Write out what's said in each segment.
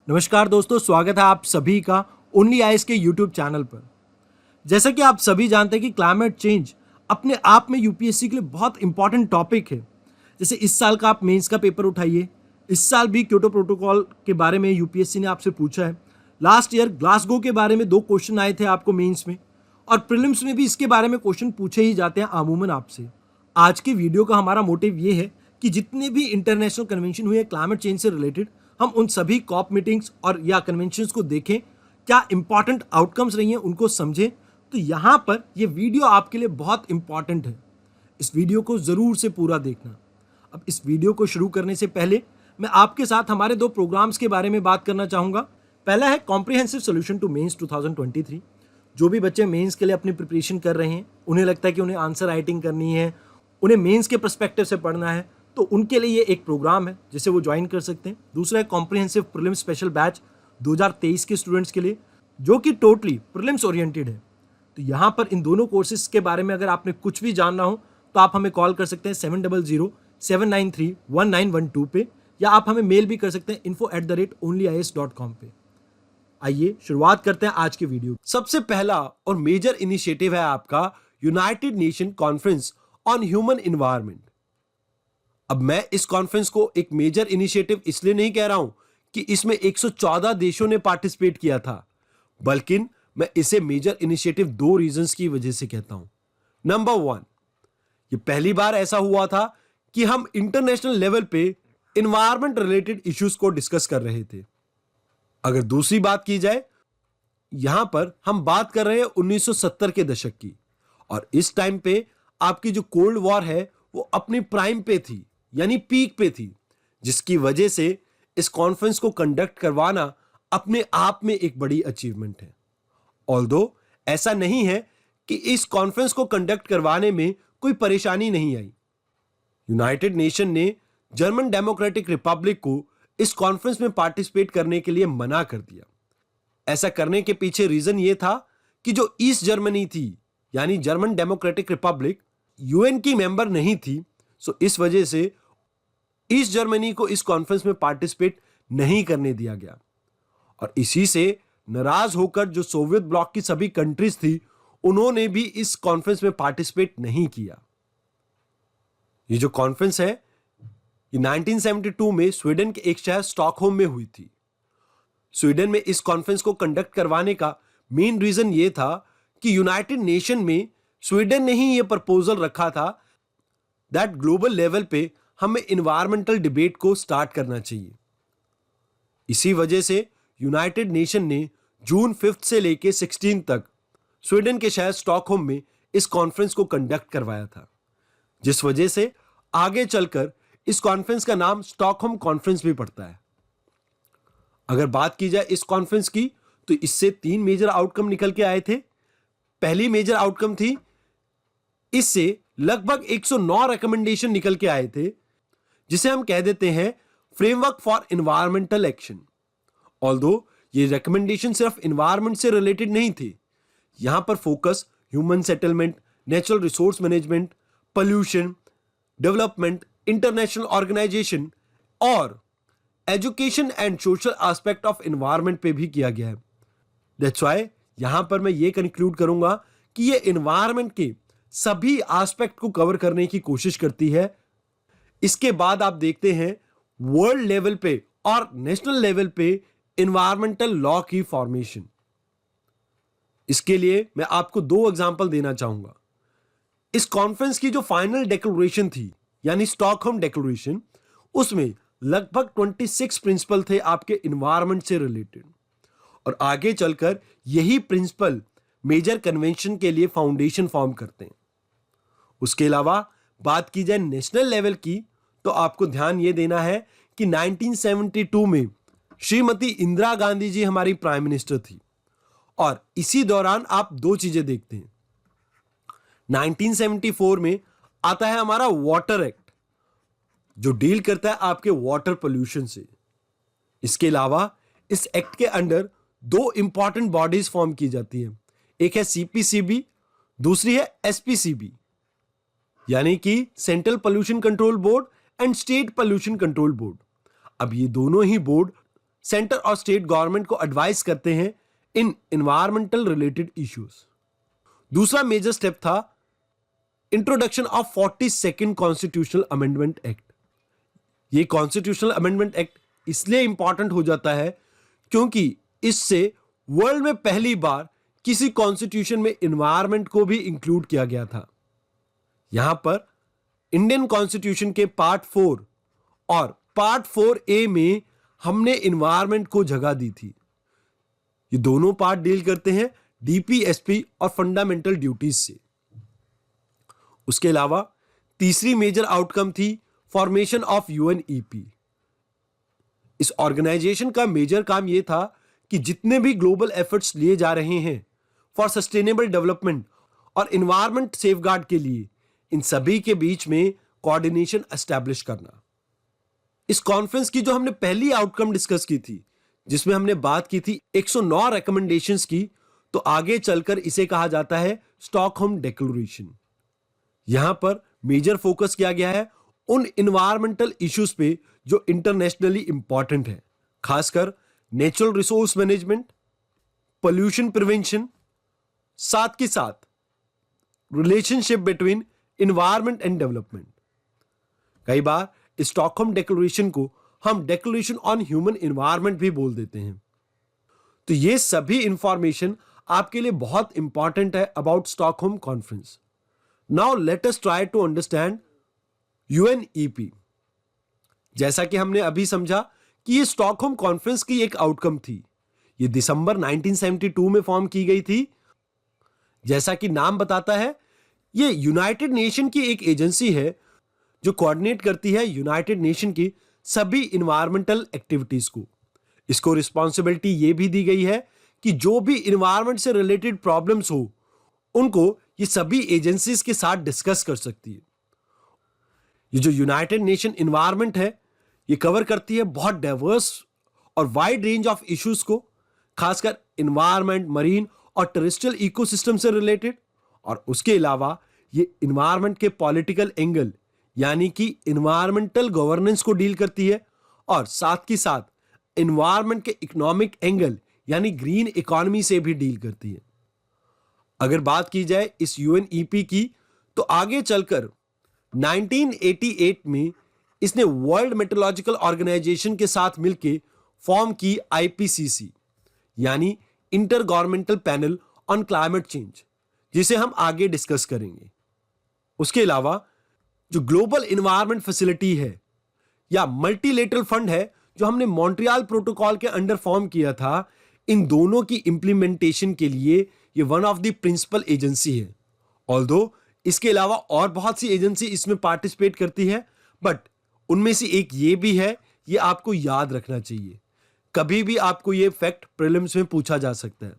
नमस्कार दोस्तों, स्वागत है आप सभी का ओनली आईएएस के यूट्यूब चैनल पर। जैसा कि आप सभी जानते हैं कि क्लाइमेट चेंज अपने आप में यूपीएससी के लिए बहुत इंपॉर्टेंट टॉपिक है। जैसे इस साल का आप मेंस का पेपर उठाइए, इस साल भी क्योटो प्रोटोकॉल के बारे में यूपीएससी ने आपसे पूछा है। लास्ट ईयर ग्लासगो के बारे में 2 क्वेश्चन आए थे आपको मेंस में, और प्रीलिम्स में भी इसके बारे में क्वेश्चन पूछे ही जाते हैं अमूमन आपसे। आज की वीडियो का हमारा मोटिव ये है कि जितने भी इंटरनेशनल कन्वेंशन हुए क्लाइमेट चेंज से रिलेटेड, हम उन सभी कॉप मीटिंग्स और या कन्वेंशंस को देखें, क्या इंपॉर्टेंट आउटकम्स रही हैं उनको समझें। तो यहाँ पर ये वीडियो आपके लिए बहुत इंपॉर्टेंट है, इस वीडियो को ज़रूर से पूरा देखना। अब इस वीडियो को शुरू करने से पहले मैं आपके साथ हमारे 2 प्रोग्राम्स के बारे में बात करना चाहूँगा। पहला है कॉम्प्रिहेंसिव सोल्यूशन टू मेंस 2023। जो भी बच्चे मेंस के लिए अपनी प्रिपरेशन कर रहे हैं, उन्हें लगता है कि उन्हें आंसर राइटिंग करनी है, उन्हें मेंस के पर्सपेक्टिव से पढ़ना है, तो उनके लिए ये एक प्रोग्राम है जिसे वो ज्वाइन कर सकते हैं। दूसरा है कॉम्प्रिहेंसिव प्रीलिम्स स्पेशल बैच 2023 के स्टूडेंट्स के लिए, जो कि टोटली प्रीलिम्स ओरिएंटेड है। तो यहाँ पर इन दोनों कोर्सेज के बारे में अगर आपने कुछ भी जानना हो तो आप हमें कॉल कर सकते हैं 7007931912 पे, या आप हमें मेल भी कर सकते हैं info@onlyis.com पे। आइए शुरुआत करते हैं आज के वीडियो। सबसे पहला और मेजर इनिशिएटिव है आपका United nation conference on human environment. अब मैं इस कॉन्फ्रेंस को एक मेजर इनिशिएटिव इसलिए नहीं कह रहा हूं कि इसमें 114 देशों ने पार्टिसिपेट किया था, बल्कि मैं इसे मेजर इनिशिएटिव 2 रीजंस की वजह से कहता हूं। नंबर 1, ये पहली बार ऐसा हुआ था कि हम इंटरनेशनल लेवल पे एनवायरनमेंट रिलेटेड इश्यूज को डिस्कस कर रहे थे। अगर दूसरी बात की जाए, यहां पर हम बात कर रहे हैं 1970 के दशक की, और इस टाइम पे आपकी जो कोल्ड वॉर है वो अपनी प्राइम पे थी, यानी पीक पे थी, जिसकी वजह से इस कॉन्फ्रेंस को कंडक्ट करवाना अपने आप में एक बड़ी अचीवमेंट है। ऑल्दो ऐसा नहीं है कि इस कॉन्फ्रेंस को कंडक्ट करवाने में कोई परेशानी नहीं आई। यूनाइटेड नेशन ने जर्मन डेमोक्रेटिक रिपब्लिक को इस कॉन्फ्रेंस में पार्टिसिपेट करने के लिए मना कर दिया। ऐसा करने के पीछे रीजन यह था कि जो ईस्ट जर्मनी थी, यानी जर्मन डेमोक्रेटिक रिपब्लिक, यूएन की मेंबर नहीं थी, सो इस वजह से ईस्ट जर्मनी को इस कॉन्फ्रेंस में पार्टिसिपेट नहीं करने दिया गया। और इसी से नाराज होकर जो सोवियत ब्लॉक की सभी कंट्रीज थी, उन्होंने भी इस कॉन्फ्रेंस में पार्टिसिपेट नहीं किया। ये जो कॉन्फ्रेंस है, ये 1972 में स्वीडन के एक शहर स्टॉकहोम में हुई थी। स्वीडन में इस कॉन्फ्रेंस को कंडक्ट करवाने का मेन रीजन ये था कि यूनाइटेड नेशन में स्वीडन ने ही यह प्रपोजल रखा था दैट ग्लोबल लेवल पे हमें एनवायरमेंटल डिबेट को स्टार्ट करना चाहिए। इसी वजह से यूनाइटेड नेशन ने जून 5 से लेके 16 तक स्वीडन के शहर स्टॉकहोम में इस कॉन्फ्रेंस को कंडक्ट करवाया था, जिस वजह से आगे चलकर इस कॉन्फ्रेंस का नाम स्टॉकहोम कॉन्फ्रेंस भी पड़ता है। अगर बात की जाए इस कॉन्फ्रेंस की, तो इससे 3 मेजर आउटकम निकल के आए थे। पहली मेजर आउटकम थी, इससे लगभग 109 रिकमेंडेशन निकल के आए थे, जिसे हम कह देते हैं framework for environmental action. Although ये रिकमेंडेशन सिर्फ एनवायरमेंट से रिलेटेड नहीं थे, यहां पर focus human settlement, natural resource management, pollution, development, international organisation और education and social aspect of environment पे भी किया गया है। दैट्स व्हाई यहां पर मैं ये कंक्लूड करूंगा कि ये एनवायरमेंट के सभी एस्पेक्ट को कवर करने की कोशिश करती है। इसके बाद आप देखते हैं वर्ल्ड लेवल पे और नेशनल लेवल पे एनवायरमेंटल लॉ की फॉर्मेशन। इसके लिए मैं आपको 2 एग्जांपल देना चाहूंगा। इस कॉन्फ्रेंस की जो फाइनल डिक्लेरेशन थी, यानी स्टॉकहोम डिक्लेरेशन, उसमें लगभग 26 प्रिंसिपल थे आपके एनवायरमेंट से रिलेटेड, और आगे चलकर यही प्रिंसिपल मेजर कन्वेंशन के लिए फाउंडेशन फॉर्म करते हैं। उसके अलावा बात की जाए नेशनल लेवल की, तो आपको ध्यान यह देना है कि 1972 में श्रीमती इंदिरा गांधी जी हमारी प्राइम मिनिस्टर थी, और इसी दौरान आप 2 चीजें देखते हैं। 1974 में आता है हमारा वाटर एक्ट, जो डील करता है आपके वाटर पोल्यूशन से। इसके अलावा इस एक्ट के अंडर 2 इंपॉर्टेंट बॉडीज फॉर्म की जाती है, एक है सीपीसीबी, दूसरी है एसपीसीबी, यानी कि central pollution control board and state pollution control board. अब ये दोनों ही बोर्ड सेंटर और स्टेट गवर्नमेंट को एडवाइस करते हैं इन एनवायरमेंटल रिलेटेड इश्यूज। दूसरा मेजर स्टेप था introduction of 42nd constitutional amendment act. ये कॉन्स्टिट्यूशनल अमेंडमेंट एक्ट इसलिए इंपॉर्टेंट हो जाता है क्योंकि इससे वर्ल्ड में पहली बार किसी कॉन्स्टिट्यूशन में एनवायरमेंट को भी इंक्लूड किया गया था। यहां पर इंडियन कॉन्स्टिट्यूशन के पार्ट 4 और पार्ट 4A में हमने एनवायरमेंट को जगह दी थी। ये दोनों पार्ट डील करते हैं डीपीएसपी और फंडामेंटल ड्यूटीज से। उसके अलावा तीसरी मेजर आउटकम थी फॉर्मेशन ऑफ यूएनईपी। इस ऑर्गेनाइजेशन का मेजर काम यह था कि जितने भी ग्लोबल एफर्ट्स लिए जा रहे हैं फॉर सस्टेनेबल डेवलपमेंट और एनवायरमेंट सेफगार्ड के लिए, इन सभी के बीच में कोऑर्डिनेशन एस्टैब्लिश करना। इस कॉन्फ्रेंस की जो हमने पहली आउटकम डिस्कस की थी, जिसमें हमने बात की थी 109 रिकमेंडेशंस की, तो आगे चलकर इसे कहा जाता है स्टॉकहोम डिक्लेरेशन। यहां पर मेजर फोकस किया गया है उन एनवायरमेंटल इश्यूज पे जो इंटरनेशनली इंपॉर्टेंट है, खासकर natural resource management, pollution prevention, साथ के साथ relationship between environment and development. कई बार स्टॉकहोम डिक्लेरेशन को हम डिक्लेरेशन ऑन ह्यूमन एनवायरनमेंट भी बोल देते हैं। तो ये सभी इंफॉर्मेशन आपके लिए बहुत इंपॉर्टेंट है about Stockholm conference. Now let us try to understand UNEP. जैसा कि हमने अभी समझा कि ये स्टॉकहोम कॉन्फ्रेंस की एक आउटकम थी। ये दिसंबर 1972 में फॉर्म की गई थी। जैसा कि नाम बताता है, ये यूनाइटेड नेशन की एक एजेंसी है जो कोऑर्डिनेट करती है यूनाइटेड नेशन की सभी इन्वायरमेंटल एक्टिविटीज को। इसको रिस्पॉन्सिबिलिटी ये भी दी गई है कि जो भी इन्वायरमेंट से रिलेटेड प्रॉब्लम्स हो उनको ये सभी एजेंसीज के साथ डिस्कस कर सकती है। ये जो यूनाइटेड नेशन इन्वायरमेंट है, ये कवर करती है बहुत डाइवर्स और वाइड रेंज ऑफ इश्यूज को, खासकर इन्वायरमेंट, मरीन और टेरेस्ट्रियल इकोसिस्टम से रिलेटेड। और उसके अलावा ये इन्वायरमेंट के पॉलिटिकल एंगल यानी कि इन्वायरमेंटल गवर्नेंस को डील करती है, और साथ के साथ इन्वायरमेंट के इकोनॉमिक एंगल यानी ग्रीन इकोनॉमी से भी डील करती है। अगर बात की जाए इस यूएनईपी की, तो आगे चलकर 1988 में इसने वर्ल्ड मेट्रोलॉजिकल ऑर्गेनाइजेशन के साथ मिलकर फॉर्म की आईपीसीसी यानी inter governmental panel on climate change, जिसे हम आगे डिस्कस करेंगे। उसके अलावा जो ग्लोबल एनवायरनमेंट फैसिलिटी है या मल्टीलेटरल फंड है, जो हमने मॉन्ट्रियल प्रोटोकॉल के अंडर फॉर्म किया था, इन दोनों की इंप्लीमेंटेशन के लिए ये one of the principal agency है। ऑल्दो इसके अलावा और बहुत सी एजेंसी इसमें पार्टिसिपेट करती है, बट उनमें से एक ये भी है, ये आपको याद रखना चाहिए। कभी भी आपको ये फैक्ट प्रीलिम्स में पूछा जा सकता है।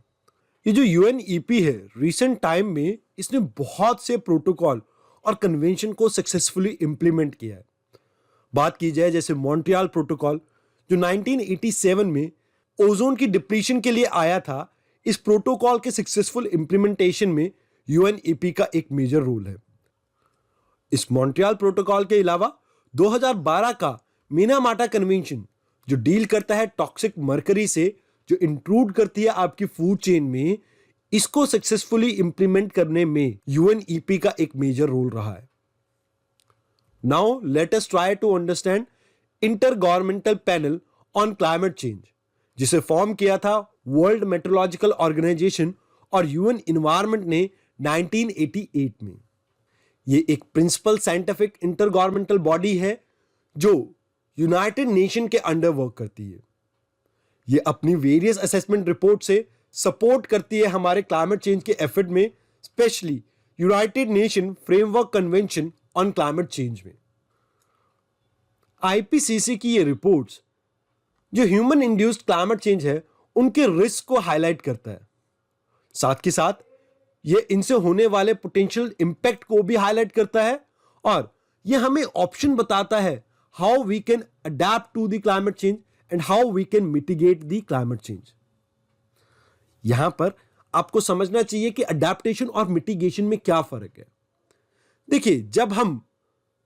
ये जो यूएनईपी है, रिसेंट टाइम में इसने बहुत से प्रोटोकॉल और कन्वेंशन को सक्सेसफुली इंप्लीमेंट किया है। बात की जाए जैसे मॉन्ट्रियल प्रोटोकॉल जो 1987 में ओजोन की डिप्लीशन के लिए आया था, इस प्रोटोकॉल के सक्सेसफुल इंप्लीमेंटेशन में यूएनईपी का एक मेजर रोल है। इस मॉन्ट्रियल प्रोटोकॉल के अलावा 2012 का मिनामाटा कन्वेंशन जो डील करता है टॉक्सिक मर्करी से, जो इंट्रूड करती है आपकी फूड चेन में, इसको सक्सेसफुली इंप्लीमेंट करने में यूएनईपी का एक मेजर रोल रहा है। Now let us try to understand intergovernmental panel on climate change, जिसे फॉर्म किया था वर्ल्ड मेट्रोलॉजिकल ऑर्गेनाइजेशन और यूएन एनवायरनमेंट ने 1988 में। ये एक principal scientific intergovernmental body है जो यूनाइटेड नेशन के अंडर वर्क करती है। ये अपनी वेरियस असेसमेंट रिपोर्ट से सपोर्ट करती है हमारे क्लाइमेट चेंज के एफर्ट में, specially United Nation framework convention on climate change में। आईपीसीसी की ये रिपोर्ट्स जो ह्यूमन इंड्यूस्ड क्लाइमेट चेंज है उनके रिस्क को हाईलाइट करता है, साथ के साथ ये इनसे होने वाले पोटेंशियल इंपैक्ट को भी हाईलाइट करता है, और ये हमें ऑप्शन बताता है how we can adapt to the climate change and how we can mitigate the climate change. यहां पर आपको समझना चाहिए कि अडेप्टेशन और मिटिगेशन में क्या फर्क है। देखिए, जब हम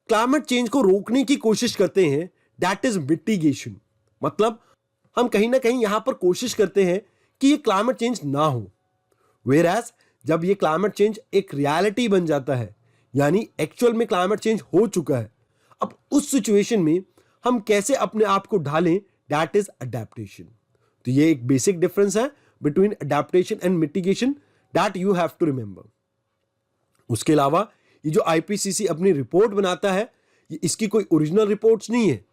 क्लाइमेट चेंज को रोकने की कोशिश करते हैं, दैट इज मिटिगेशन। मतलब हम कहीं ना कहीं यहां पर कोशिश करते हैं कि ये क्लाइमेट चेंज ना हो। वेयर एज जब ये क्लाइमेट चेंज एक रियलिटी बन जाता है, यानी एक्चुअल में क्लाइमेट चेंज हो चुका है, अब उस सिचुएशन में हम कैसे अपने आप को ढालें, दैट इज अडेप्टेशन। तो ये एक बेसिक डिफरेंस है between adaptation and mitigation that you have to remember. उसके अलावा ये जो आईपीसीसी अपनी रिपोर्ट बनाता है, ये इसकी कोई ओरिजिनल रिपोर्ट्स नहीं है।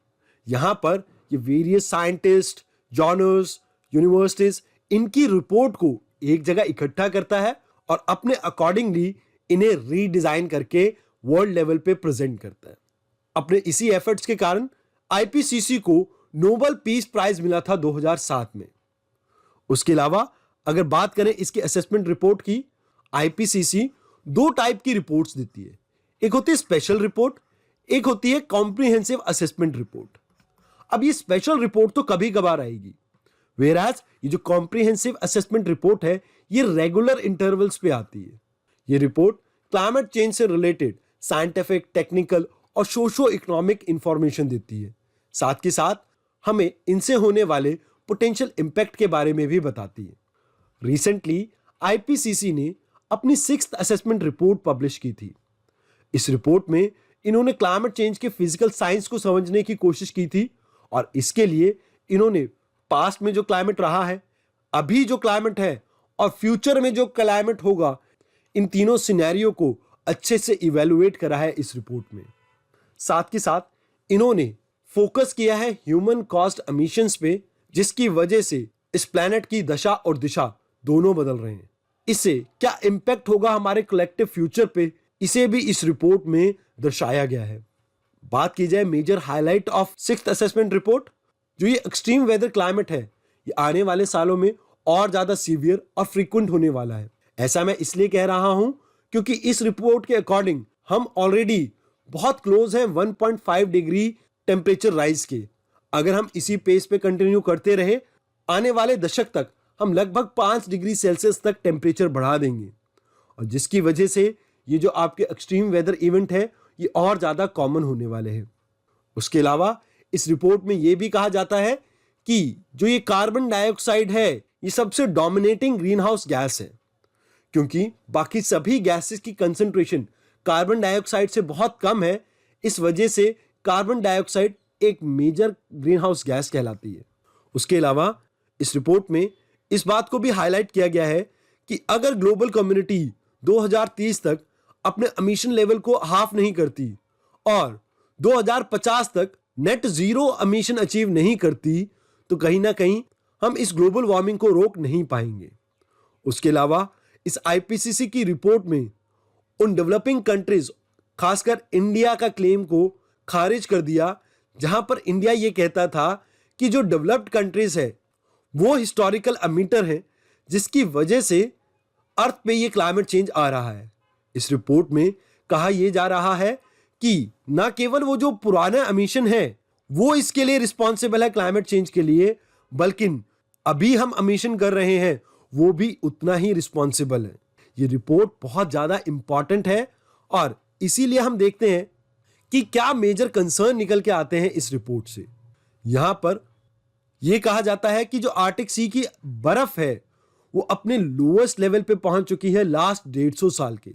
यहां पर ये वेरियस साइंटिस्ट, जर्नल्स, यूनिवर्सिटीज इनकी रिपोर्ट को एक जगह इकट्ठा करता है और अपने अकॉर्डिंगली इन्हें रीडिजाइन करके वर्ल्ड लेवल पे प्रेजेंट करता है। अपने इसी एफर्ट्स के कारण आईपीसीसी को नोबेल पीस प्राइज मिला था 2007 में। उसके अलावा अगर बात करें इसकी असेसमेंट रिपोर्ट की, आईपीसीसी 2 टाइप की रिपोर्ट्स देती है। एक होती है स्पेशल रिपोर्ट, एक होती है कॉम्प्रिहेंसिव असेसमेंट रिपोर्ट। अब ये स्पेशल रिपोर्ट तो कभी कभार आएगी, वेयरएज ये जो कॉम्प्रिहेंसिव असेसमेंट रिपोर्ट है ये रेगुलर इंटरवल्स पे आती है। ये रिपोर्ट क्लाइमेट चेंज से रिलेटेड साइंटिफिक, टेक्निकल और सोशो इकोनॉमिक इंफॉर्मेशन देती है। साथ के साथ हमें इनसे होने वाले पोटेंशियल इंपैक्ट के बारे में भी बताती है। रिसेंटली आईपीसीसी ने अपनी 6th असेसमेंट रिपोर्ट पब्लिश की थी। इस रिपोर्ट में इन्होंने क्लाइमेट चेंज के फिजिकल साइंस को समझने की कोशिश की थी और इसके लिए इन्होंने पास्ट में जो क्लाइमेट रहा है, अभी जो क्लाइमेट है और फ्यूचर में जो क्लाइमेट होगा, इन तीनों सिनेरियो को अच्छे से इवेलुएट करा है इस रिपोर्ट में। साथ के साथ इन्होंने फोकस किया है ह्यूमन कॉज्ड एमिशंस पे, जिसकी वजह से इस प्लैनेट की दशा और दिशा दोनों बदल रहे हैं। इससे क्या इंपैक्ट होगा हमारे कलेक्टिव फ्यूचर पे, इसे भी इस रिपोर्ट में दर्शाया गया है। बात की जाए major highlight of 6th assessment report, जो ये एक्सट्रीम वेदर क्लाइमेट है, ये आने वाले सालों में और ज्यादा सीवियर और फ्रीक्वेंट होने वाला है। ऐसा मैं इसलिए कह रहा हूं क्योंकि इस रिपोर्ट के अकॉर्डिंग हम ऑलरेडी बहुत क्लोज हैं 1.5 डिग्री टेम्परेचर राइज के। अगर हम इसी पेस पे कंटिन्यू करते रहे, आने वाले दशक तक हम लगभग 5 डिग्री सेल्सियस तक टेम्परेचर बढ़ा देंगे, और जिसकी वजह से ये जो आपके एक्सट्रीम वेदर इवेंट है ये और ज्यादा कॉमन होने वाले हैं। उसके अलावा इस रिपोर्ट में ये भी कहा जाता है कि जो ये कार्बन डाइऑक्साइड है ये सबसे डोमिनेटिंग ग्रीन हाउस गैस है, क्योंकि बाकी सभी गैसेस की कंसंट्रेशन कार्बन डाइऑक्साइड से बहुत कम है। इस वजह से कार्बन डाइऑक्साइड एक मेजर ग्रीन हाउस गैस कहलाती है। उसके अलावा इस रिपोर्ट में इस बात को भी हाईलाइट किया गया है कि अगर ग्लोबल कम्युनिटी 2030 तक अपने एमिशन लेवल को हाफ नहीं करती और 2050 तक नेट जीरो एमिशन अचीव नहीं करती, तो कहीं ना कहीं हम इस ग्लोबल वार्मिंग को रोक नहीं पाएंगे। उसके अलावा इस आईपीसीसी की रिपोर्ट में उन डेवलपिंग कंट्रीज, खासकर इंडिया का क्लेम को खारिज कर दिया, जहां पर इंडिया ये कहता था कि जो डेवलप्ड कंट्रीज है वो हिस्टोरिकल एमिटर है, जिसकी वजह से अर्थ पे ये क्लाइमेट चेंज आ रहा है। इस रिपोर्ट में कहा यह जा रहा है कि ना केवल वो जो पुराना एमिशन है वो इसके लिए रिस्पॉन्सिबल है क्लाइमेट चेंज के लिए, बल्कि अभी हम एमिशन कर रहे हैं वो भी उतना ही रिस्पॉन्सिबल है। ये रिपोर्ट बहुत ज्यादा इंपॉर्टेंट है और इसीलिए हम देखते हैं कि क्या मेजर कंसर्न निकल के आते हैं इस रिपोर्ट से। यहां पर यह कहा जाता है कि जो आर्टिक सी की बर्फ है वो अपने लोएस्ट लेवल पे पहुंच चुकी है लास्ट 150 साल के।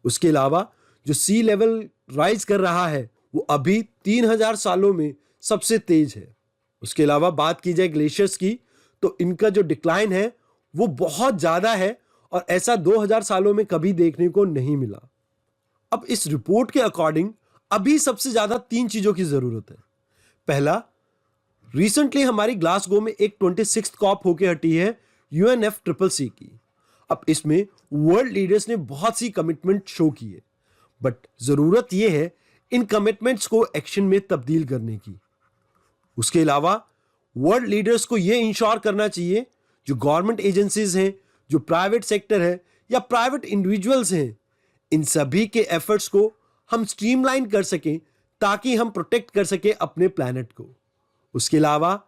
उसके अलावा जो सी लेवल राइज कर रहा है वो अभी 3000 सालों में सबसे तेज है। उसके अलावा बात की जाए ग्लेशियर्स की, तो इनका जो डिक्लाइन है वो बहुत ज्यादा है और ऐसा 2000 सालों में कभी देखने को नहीं मिला। अब इस रिपोर्ट के अकॉर्डिंग अभी सबसे ज्यादा 3 चीजों की जरूरत है। पहला, रिसेंटली हमारी ग्लासगो में एक 26th कॉप होके हटी है UNFCCC की। अब इसमें वर्ल्ड लीडर्स ने बहुत सी कमिटमेंट शो की है, बट जरूरत यह है इन कमिटमेंट्स को एक्शन में तब्दील करने की। उसके अलावा वर्ल्ड लीडर्स को यह इंश्योर करना चाहिए जो गवर्नमेंट एजेंसीज हैं, जो प्राइवेट सेक्टर है या प्राइवेट इंडिविजुअल्स हैं, इन सभी के एफर्ट्स को हम स्ट्रीमलाइन कर सकें ताकि हम प्रोटेक्ट कर सकें अपने प्लैनेट को। उसके अलावा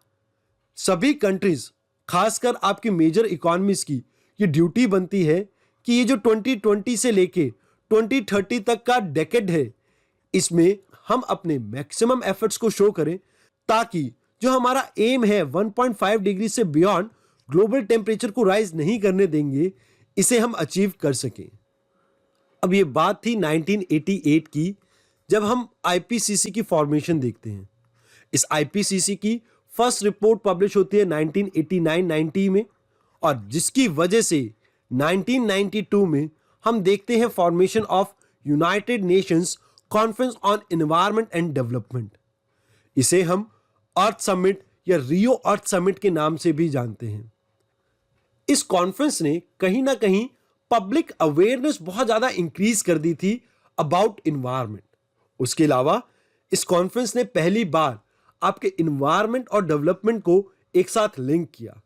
सभी कंट्रीज, खासकर आपकी मेजर इकोनॉमीज की ये ड्यूटी बनती है कि ये जो 2020 से लेके 2030 तक का डेकेड है, इसमें हम अपने मैक्सिमम एफर्ट्स को शो करें ताकि जो हमारा एम है 1.5 डिग्री से बियॉन्ड ग्लोबल टेम्परेचर को राइज नहीं करने देंगे, इसे हम अचीव कर सकें। अब ये बात थी 1988 की, जब हम आईपीसीसी की फॉर्मेशन देखते हैं। इस आईपीसीसी की फर्स्ट रिपोर्ट पब्लिश होती है 1989-90 में, और जिसकी वजह से 1992 में हम देखते हैं formation of United Nations conference on environment and development. इसे हम अर्थ समिट या रियो अर्थ समिट के नाम से भी जानते हैं। इस कॉन्फ्रेंस ने कहीं ना कहीं पब्लिक अवेयरनेस बहुत ज्यादा इंक्रीज कर दी थी अबाउट एनवायरनमेंट। उसके अलावा इस कॉन्फ्रेंस ने पहली बार आपके एनवायरनमेंट और डेवलपमेंट को एक साथ लिंक किया,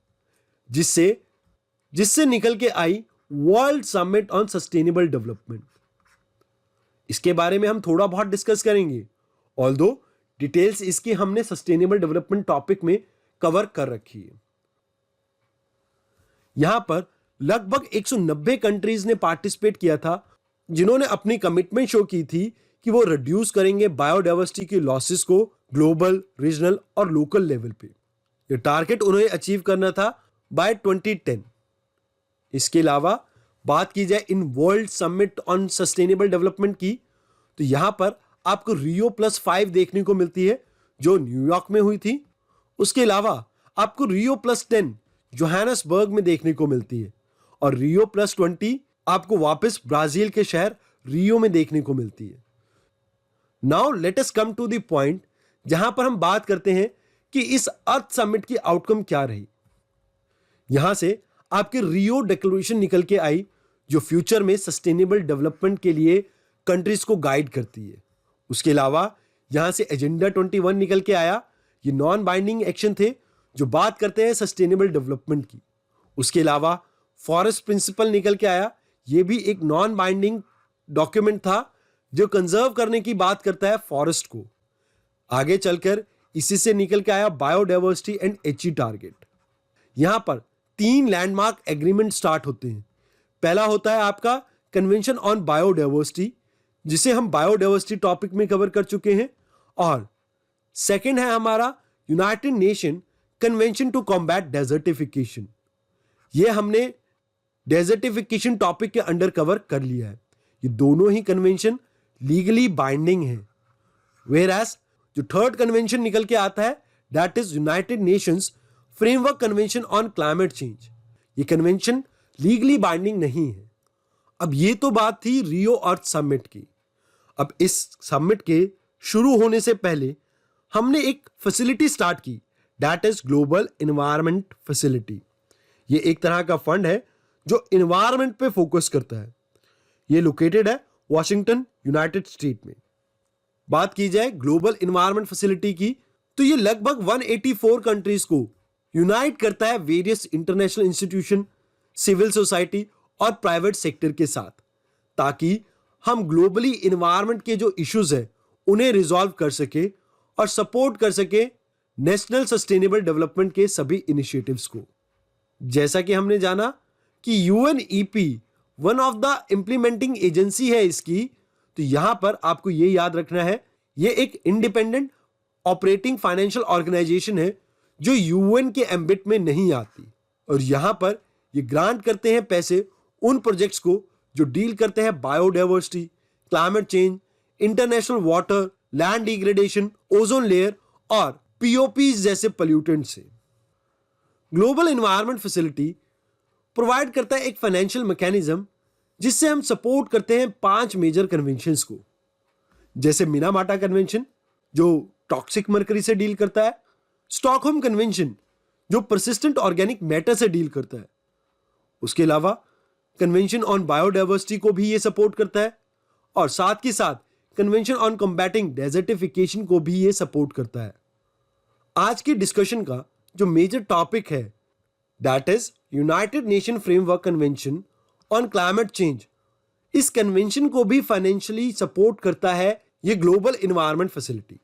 जिससे निकल के आई world summit on sustainable development. इसके बारे में हम थोड़ा बहुत डिस्कस करेंगे, ऑल्दो डिटेल्स इसकी हमने सस्टेनेबल डेवलपमेंट टॉपिक में कवर कर रखी है। यहां पर लगभग 190 कंट्रीज ने पार्टिसिपेट किया था, जिन्होंने अपनी कमिटमेंट शो की थी कि वो रिड्यूस करेंगे बायोडाइवर्सिटी के लॉसेस को ग्लोबल, रीजनल और लोकल लेवल पे। ये टारगेट उन्हें अचीव करना था बाय 2010। इसके अलावा बात की जाए in world summit on sustainable development की, तो यहां पर आपको रियो +5 देखने को मिलती है, जो न्यूयॉर्क में हुई थी। उसके अलावा आपको रियो +10 जोहानसबर्ग में देखने को मिलती है, और रियो +20 आपको वापस ब्राजील के शहर रियो में देखने को मिलती है। Now let us come to the point, जहां पर हम बात करते हैं कि इस अर्थ समिट की आउटकम क्या रही। यहां से आपके रियो डिक्लेरेशन निकल के आई, जो फ्यूचर में सस्टेनेबल डेवलपमेंट के लिए कंट्रीज को गाइड करती है। उसके अलावा यहां से एजेंडा 21 निकल के आया। ये नॉन बाइंडिंग एक्शन थे जो बात करते हैं सस्टेनेबल डेवलपमेंट की। उसके अलावा फॉरेस्ट प्रिंसिपल निकल के आया। ये भी एक नॉन बाइंडिंग डॉक्यूमेंट था जो कंजर्व करने की बात करता है फॉरेस्ट को। आगे चलकर इसी से निकल के आया बायोडाइवर्सिटी एंड एचई टारगेट। यहां पर 3 लैंडमार्क एग्रीमेंट स्टार्ट होते हैं। पहला होता है आपका कन्वेंशन ऑन बायोडाइवर्सिटी, जिसे हम बायोडाइवर्सिटी टॉपिक में कवर कर चुके हैं, और सेकंड है हमारा United Nation convention to combat desertification. ये हमने डेजर्टिफिकेशन टॉपिक के अंडर कवर कर लिया है। ये दोनों ही कन्वेंशन लीगली बाइंडिंग है। वेयर एज जो थर्ड कन्वेंशन निकल के आता है, that is United Nations framework convention on climate change. ये कन्वेंशन लीगली बाइंडिंग नहीं है। अब ये तो बात थी रियो अर्थ समिट की। अब इस समिट के शुरू होने से पहले हमने एक फैसिलिटी स्टार्ट की, that is global environment facility. ये एक तरह का फंड है जो एनवायरनमेंट पे फोकस करता है। ये लोकेटेड है वॉशिंगटन, यूनाइटेड स्टेट में। बात की जाए ग्लोबल एनवायरनमेंट फैसिलिटी की, तो ये लगभग 184 कंट्रीज को यूनाइट करता है various international institution, civil society और प्राइवेट सेक्टर के साथ, ताकि हम ग्लोबली एनवायरनमेंट के जो इश्यूज है उन्हें रिजॉल्व कर सके और सपोर्ट कर सके नेशनल सस्टेनेबल डेवलपमेंट के सभी इनिशिएटिव्स को। जैसा कि हमने जाना कि UNEP one of the implementing agency है इसकी, तो यहां पर आपको यह याद रखना है, यह एक इंडिपेंडेंट ऑपरेटिंग फाइनेंशियल ऑर्गेनाइजेशन है जो यूएन के एम्बिट में नहीं आती, और यहां पर ये ग्रांट करते हैं पैसे उन प्रोजेक्ट्स को जो डील करते हैं biodiversity, climate change, international water, land degradation, ozone layer और पीओपीज जैसे पोल्यूटेंट से। ग्लोबल एनवायरनमेंट फैसिलिटी प्रोवाइड करता है एक फाइनेंशियल मैकेनिज्म जिससे हम सपोर्ट करते हैं 5 मेजर कन्वेंशंस को, जैसे मिनामाटा कन्वेंशन जो टॉक्सिक मर्करी से डील करता है, स्टॉकहोम कन्वेंशन जो परसिस्टेंट ऑर्गेनिक मैटर से डील करता है, उसके अलावा कन्वेंशन ऑन बायोडाइवर्सिटी को भी ये सपोर्ट करता है, और साथ के साथ कन्वेंशन ऑन कॉम्बैटिंग डेजर्टिफिकेशन को भी ये सपोर्ट करता है। आज की डिस्कशन का जो मेजर टॉपिक है, that is United Nation framework convention on climate change. इस कन्वेंशन को भी फाइनेंशियली सपोर्ट करता है ये ग्लोबल एनवायरनमेंट फैसिलिटी।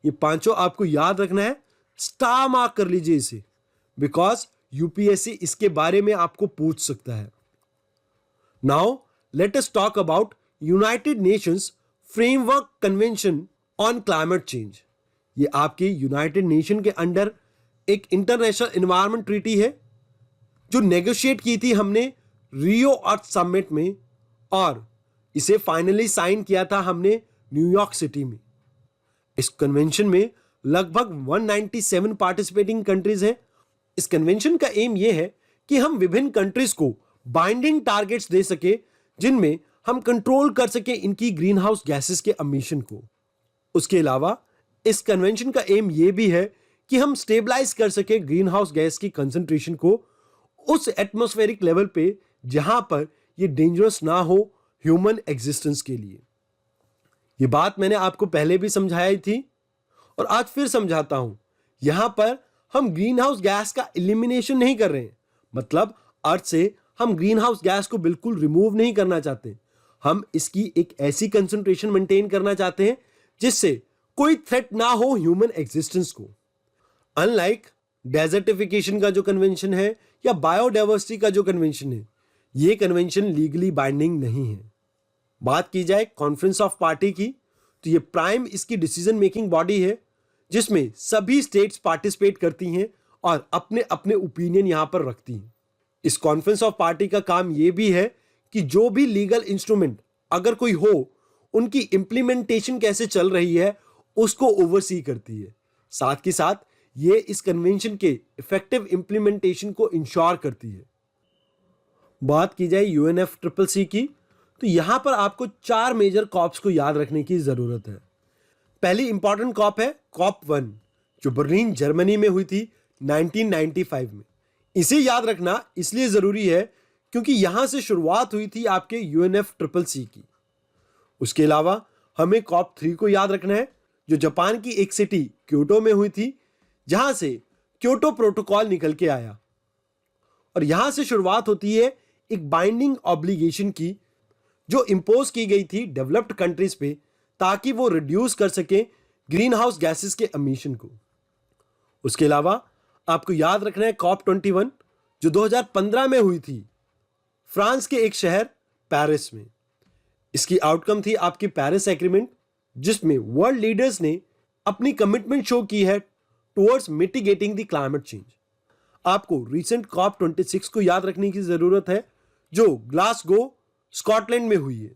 ये पांचों आपको याद रखना है, स्टार मार्क कर लीजिए इसे, बिकॉज यूपीएससी इसके बारे में आपको पूछ सकता है। Now let us talk about United Nations framework convention on climate change. ये आपके यूनाइटेड नेशन के अंडर एक इंटरनेशनल एनवायरनमेंट ट्रीटी है जो नेगोशिएट की थी हमने रियो अर्थ समिट में, और इसे फाइनली साइन किया था हमने न्यूयॉर्क सिटी में। इस कन्वेंशन में लगभग 197 पार्टिसिपेटिंग कंट्रीज हैं। इस कन्वेंशन का एम यह है कि हम विभिन्न कंट्रीज को बाइंडिंग टारगेट्स दे सके जिनमें हम कंट्रोल कर सके इनकी ग्रीन हाउस गैसेस के एमिशन को। उसके अलावा इस कन्वेंशन का एम यह भी है कि हम स्टेबलाइज कर सके ग्रीन हाउस गैस की कंसंट्रेशन को उस एटमॉस्फेरिक लेवल पे जहां पर यह डेंजरस ना हो ह्यूमन एग्जिस्टेंस के लिए। यह बात मैंने आपको पहले भी समझाई थी और आज फिर समझाता हूं। यहां पर हम ग्रीन हाउस गैस का एलिमिनेशन नहीं कर रहे हैं, मतलब अर्थ से हम ग्रीन हाउस गैस को बिल्कुल रिमूव नहीं करना चाहते। हम इसकी एक ऐसी कंसंट्रेशन मेंटेन करना चाहते हैं जिससे कोई थ्रेट ना हो ह्यूमन एग्जिस्टेंस को। अनलाइक डेजर्टिफिकेशन का जो कन्वेंशन है या बायोडाइवर्सिटी का जो कन्वेंशन है, ये कन्वेंशन लीगली बाइंडिंग नहीं है। बात की जाए कॉन्फ्रेंस ऑफ पार्टी की, तो ये प्राइम इसकी डिसीजन मेकिंग बॉडी है जिसमें सभी स्टेट्स पार्टिसिपेट करती हैं और अपने अपने ओपिनियन यहां पर रखती हैं। इस कॉन्फ्रेंस ऑफ पार्टी का काम यह भी है कि जो भी लीगल इंस्ट्रूमेंट अगर कोई हो, उनकी इंप्लीमेंटेशन कैसे चल रही है उसको ओवरसी करती है। साथ के साथ ये इस कन्वेंशन के इफेक्टिव इंप्लीमेंटेशन को इंश्योर करती है। बात की जाए UNFCCC की, तो यहां पर आपको 4 मेजर कॉप्स को याद रखने की जरूरत है। पहली इंपॉर्टेंट कॉप है कॉप 1 जो बर्लिन जर्मनी में हुई थी 1995 में। इसे याद रखना इसलिए जरूरी है क्योंकि यहां से शुरुआत हुई थी आपके UNFCCC की। उसके अलावा हमें कॉप 3 को याद रखना है जो जापान की एक सिटी क्योटो में हुई थी, जहां से क्योटो प्रोटोकॉल निकल के आया। और यहां से शुरुआत होती है एक बाइंडिंग ऑब्लिगेशन की जो इंपोज की गई थी डेवलप्ड कंट्रीज पे ताकि वो रिड्यूस कर सके ग्रीन हाउस गैसेस के एमिशन को। उसके अलावा आपको याद रखना है कॉप 21 जो 2015 में हुई थी फ्रांस के एक शहर पेरिस में। इसकी आउटकम थी आपकी पेरिस एग्रीमेंट, जिसमें वर्ल्ड लीडर्स ने अपनी कमिटमेंट शो की है towards mitigating the climate change. आपको रिसेंट कॉप 26 को याद रखने की जरूरत है जो ग्लासगो स्कॉटलैंड में हुई है।